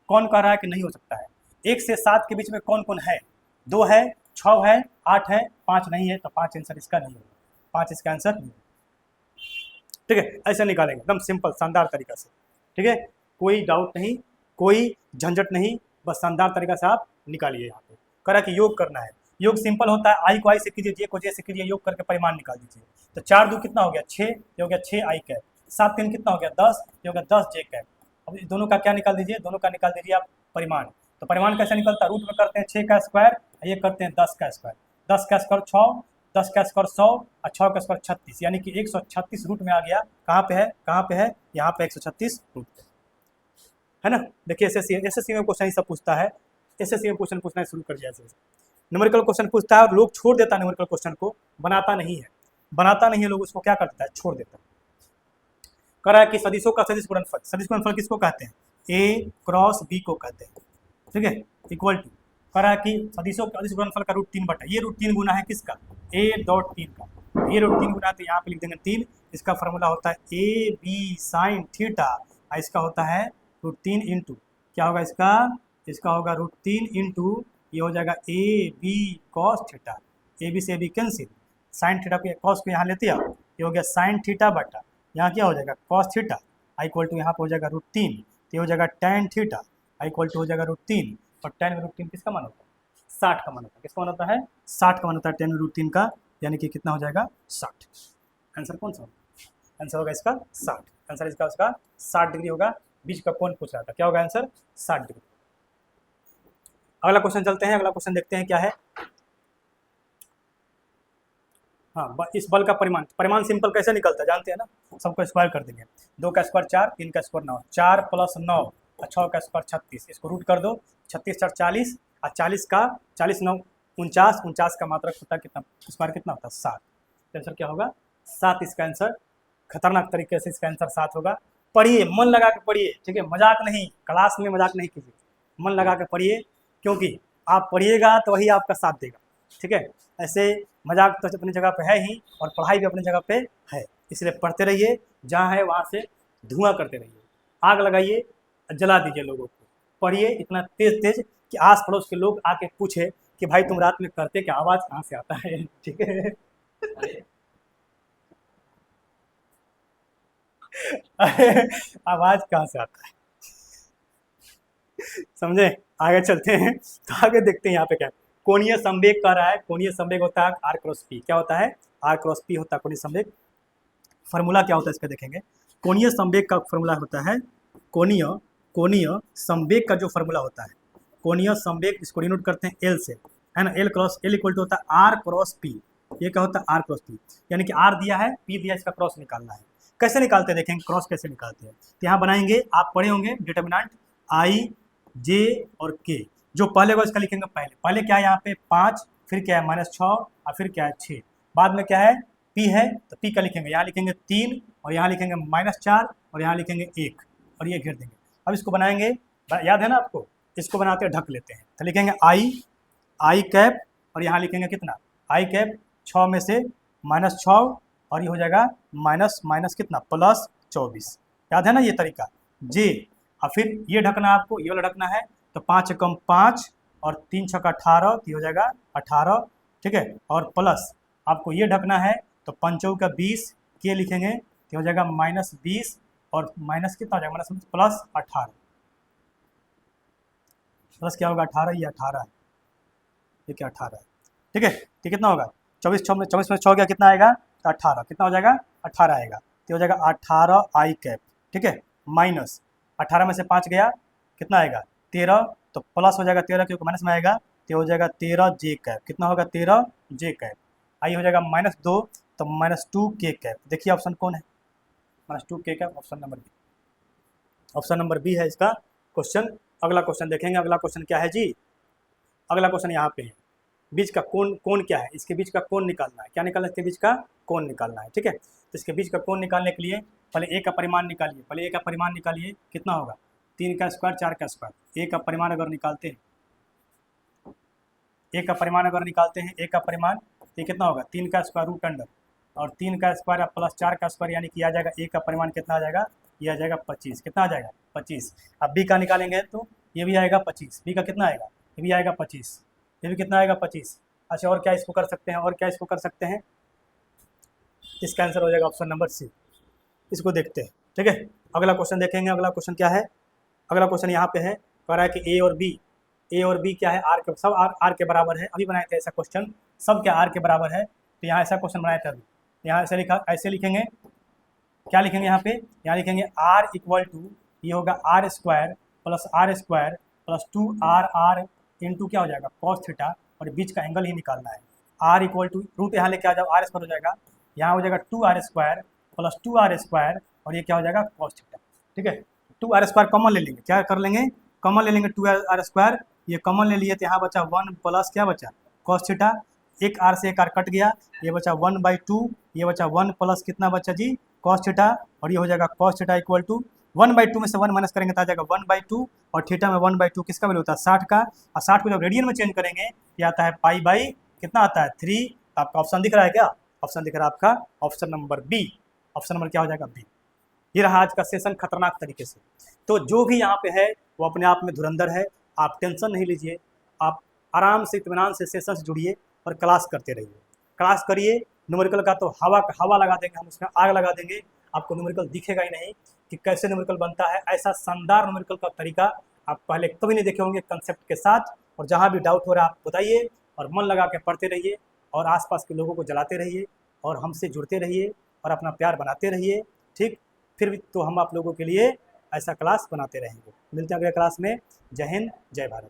कौन कह रहा है कि नहीं हो सकता है, 1 से 7 के बीच में कौन कौन है, 2 है, 6 है, 8 है, 5 नहीं है, तो 5 आंसर इसका नहीं होगा, 5 इसका आंसर नहीं। ठीक है, ऐसे निकालेंगे एकदम सिंपल शानदार तरीका से। ठीक है, कोई डाउट नहीं, कोई झंझट नहीं, बस शानदार तरीका से आप निकालिए। यहाँ पे कह रहा कि योग करना है, योग सिंपल होता है, आई को आई से कीजिए, जे को जे से कीजिए, योग करके परिमाण निकाल दीजिए। तो 4 2 कितना हो गया 6, ये हो गया 6 आई कैप, 7 3 कितना हो गया 10, ये हो गया 10 जे कैप। अब इस दोनों का क्या निकाल दीजिए, दोनों का निकाल दीजिए आप परिमाण। तो परिमाण कैसे निकलता है, रूट में करते हैं 6 का स्क्वायर, ये करते हैं 10 का स्क्वायर, 10 का स्क्वायर 6, 10 का स्क्वायर 100 और 6 का स्क्वायर 36, यानी कि 136 रूट में आ गया। कहाँ पे है, कहाँ पे है, यहाँ पे 136 रूट पे है ना। देखिए एसएससी में क्वेश्चन ही सब पूछता है, एसएससी में क्वेश्चन पूछना शुरू कर दिया ऐसे। न्यूमेरिकल क्वेश्चन पूछता है और लोग छोड़ देता है, न्यूमेरिकल क्वेश्चन को बनाता नहीं है, बनाता नहीं है लोग, उसको क्या करता है, छोड़ देता है। कह रहा है कि सदिशों का सदिश गुणनफल, सदिश गुणनफल किसको कहते हैं, ए क्रॉस बी को कहते हैं। ठीक है, इक्वल टू, कह रहा है कि सदिशों का सदिश गुणनफल का √3 बटा, ये √3 गुना है किसका, a.3 का, ये √3 गुना, तो यहाँ पे लिख देंगे 3। इसका फॉर्मूला होता है ए बी साइन थीटा, और इसका होता है √3 इंटू, क्या होगा इसका, इसका होगा √3 इंटू, ये हो जाएगा A B cos theta, A B से A B cancel, sine theta को कॉस को यहाँ लेते आओ, ये हो गया साइन थीटा बटा, यहाँ क्या हो जाएगा कॉस थीटा, इक्वल टू यहाँ पे हो जाएगा √3, तो ये हो जाएगा tan थीटा, इक्वल टू हो जाएगा √3, और tan में √3 किसका मान होता है, 60 का मान होता है, किसका मान होता है 60 का मान होता है tan में √3 का, यानी कि कितना हो जाएगा 60। आंसर कौन सा होगा, आंसर होगा इसका 60, आंसर इसका उसका 60 डिग्री होगा। बीच का कौन पूछ रहा था, क्या होगा आंसर 60 डिग्री। अगला क्वेश्चन चलते हैं, अगला क्वेश्चन देखते हैं क्या है। हाँ, इस बल का परिमाण, परिमाण सिंपल कैसे निकलता है जानते हैं ना, सबको स्क्वायर कर देंगे, 2 का स्क्वायर 4, 3 का स्क्वायर 9, 4 + 9 और 6 का स्क्वायर 36, इसको रूट कर दो, 36 4 40, और 40 का 40 9 49, 49 का मात्रक होता है कितना, स्क्वायर कितना होता है 7, तो आंसर क्या होगा 7, इसका आंसर। खतरनाक तरीके से इसका आंसर 7 होगा। पढ़िए, मन लगा के पढ़िए, ठीक है, मजाक नहीं, क्लास में मजाक नहीं कीजिए, मन लगा के पढ़िए, क्योंकि आप पढ़िएगा तो वही आपका साथ देगा। ठीक है, ऐसे मजाक तो अपनी जगह पे है ही, और पढ़ाई भी अपनी जगह पे है, इसलिए पढ़ते रहिए, जहाँ है वहाँ से धुआं करते रहिए, आग लगाइए, जला दीजिए लोगों को। पढ़िए इतना तेज तेज कि आस पड़ोस के लोग आके पूछे कि भाई तुम रात में करते क्या, आवाज़ कहाँ से आता है। ठीक है, आवाज़ कहाँ से आता है, समझे। आगे चलते हैं, तो आगे देखते हैं यहाँ पे क्या, कोणीय संवेग कह रहा है, कोणीय संवेग होता है r क्रॉस p, क्या होता है r क्रॉस p होता है कोणीय संवेग। फार्मूला क्या होता है इसका देखेंगे, कोणीय संवेग का फार्मूला होता है, कोणीय कोणीय संवेग का जो फार्मूला होता है, कोणीय संवेग इसको डिनोट करते हैं l से, है ना, l इक्वल टू होता है r क्रॉस p, ये क्या होता है r क्रॉस p, यानी कि r दिया है p दिया, इसका क्रॉस निकालना है। कैसे निकालते हैं देखेंगे, क्रॉस कैसे निकालते हैं, तो यहाँ बनाएंगे, आप पढ़े होंगे डिटर्मिनेंट i j और k, जो पहले को इसका लिखेंगे, पहले क्या है यहाँ पे 5, फिर क्या है -6 और फिर क्या है 6, बाद में क्या है p है, तो p का लिखेंगे, यहाँ लिखेंगे 3 और यहाँ लिखेंगे -4 और यहाँ लिखेंगे 1 और ये घेर देंगे। अब इसको बनाएंगे, याद है ना आपको, इसको बनाते ढक लेते हैं, तो लिखेंगे i कैप और यहाँ लिखेंगे कितना i कैप, 6 में से -6 और ये हो जाएगा माइनस कितना +24, याद है ना ये तरीका j, और फिर ये ढकना आपको, ये वाला ढकना है, तो 5 × 5 और 3 × 18, तो ये हो जाएगा 18, ठीक है, और प्लस आपको ये ढकना है, तो 5 × 20 के लिखेंगे, तो हो जाएगा -20 और माइनस कितना हो जाएगा +18, प्लस क्या होगा 18, ये 18 है, ये क्या 18 है, ठीक है, तो कितना होगा 24 में 6 गया, कितना आएगा, तो 18, कितना हो जाएगा 18 आएगा, तो हो जाएगा 18 i कैप, ठीक है, माइनस 18 में से 5 गया, कितना आएगा 13, तो प्लस हो जाएगा 13 क्योंकि माइनस में आएगा, तो हो जाएगा 13 जे कैप, कितना होगा 13 जे कैप। आई हो जाएगा -2, तो -2 के कैप। देखिए ऑप्शन कौन है, -2 के cap, option number B. Option number B है इसका क्वेश्चन। अगला क्वेश्चन देखेंगे, अगला क्वेश्चन क्या है जी, अगला क्वेश्चन यहाँ पे है, बीच का कोण क्या है, इसके बीच का कोण निकालना है। क्या निकालना है, इसके बीच का कोण निकालना है, ठीक है। तो इसके बीच का कोण निकालने के लिए पहले ए का परिमाण निकालिए, पहले ए का परिमाण निकालिए, कितना होगा 3 का स्क्वायर 4 का स्क्वायर। ए का परिमाण अगर निकालते हैं, ए का परिमाण अगर निकालते हैं, ए का परिमाण ये कितना होगा 3 का स्क्वायर रूट अंडर और 3 का स्क्वायर प्लस 4 का स्क्वायर, यानी कि आ जाएगा ए का परिमाण कितना आ जाएगा, ये आ जाएगा 25। कितना आ जाएगा 25। अब बी का निकालेंगे तो ये भी आएगा 25, बी का कितना आएगा, ये भी आएगा 25, ये भी कितना आएगा 25। अच्छा और क्या इसको कर सकते हैं, और क्या इसको कर सकते हैं, इसका आंसर हो जाएगा ऑप्शन नंबर सी। इसको देखते हैं, ठीक है। अगला क्वेश्चन देखेंगे, अगला क्वेश्चन क्या है, अगला क्वेश्चन यहाँ पे है, कह रहा है कि ए और बी क्या है, आर के सब आर के बराबर है। अभी बनाए थे ऐसा क्वेश्चन, सब क्या आर के बराबर है, तो यहाँ ऐसा क्वेश्चन बनाया था अभी। यहाँ ऐसे लिखा, ऐसे लिखेंगे, क्या लिखेंगे यहाँ पे, यहाँ लिखेंगे आर इक्वल टू, ये होगा are square plus 2r into क्या हो जाएगा कॉस थीटा, और बीच का एंगल ही निकालना है। आर इक्वल टू रूट यहाँ लेके आ जाओ, आर स्क्वायर हो जाएगा, यहाँ हो जाएगा 2r² प्लस 2r² और ये क्या हो जाएगा कॉस थीटा, ठीक है। 2r² कॉमन ले लेंगे, क्या कर लेंगे, कॉमन ले लेंगे 2r², ये कॉमन ले लिए तो यहाँ बचा 1 प्लस क्या बचा कॉस थीटा, एक आर से एक आर कट गया, ये बचा 1/2, ये बचा 1 प्लस कितना बचा जी कॉस थीटा, और ये हो जाएगा कॉस थीटा इक्वल टू 1/2 में से 1 माइनस करेंगे तो आ जाएगा 1/2, और थीटा में 1/2 किसका वैल्यू होता है 60 का, और 60 को जब रेडियन में चेंज करेंगे ये आता है पाई बाई कितना आता है 3। आपका ऑप्शन दिख रहा है क्या, ऑप्शन दिख रहा है आपका option number B. Option number क्या हो जाएगा बी। ये रहा आज का सेशन खतरनाक तरीके से। तो जो भी यहाँ पे है वो अपने आप में धुरंधर है, आप टेंशन नहीं लीजिए, आप आराम से इत्मीनान से सेशन से जुड़िए और क्लास करते रहिए, क्लास करिए। न्यूमेरिकल का तो हवा लगा देंगे हम, उसमें आग लगा देंगे, आपको न्यूमेरिकल दिखेगा ही नहीं कि कैसे न्यूमेरिकल बनता है। ऐसा शानदार न्यूमेरिकल का तरीका आप पहले कभी नहीं देखे होंगे कंसेप्ट के साथ। और जहाँ भी डाउट हो रहा है आप बताइए और मन लगा के पढ़ते रहिए और आसपास के लोगों को जलाते रहिए और हमसे जुड़ते रहिए और अपना प्यार बनाते रहिए, ठीक। फिर भी तो हम आप लोगों के लिए ऐसा क्लास बनाते रहेंगे। मिलते हैं अगले क्लास में। जय हिंद, जय भारत।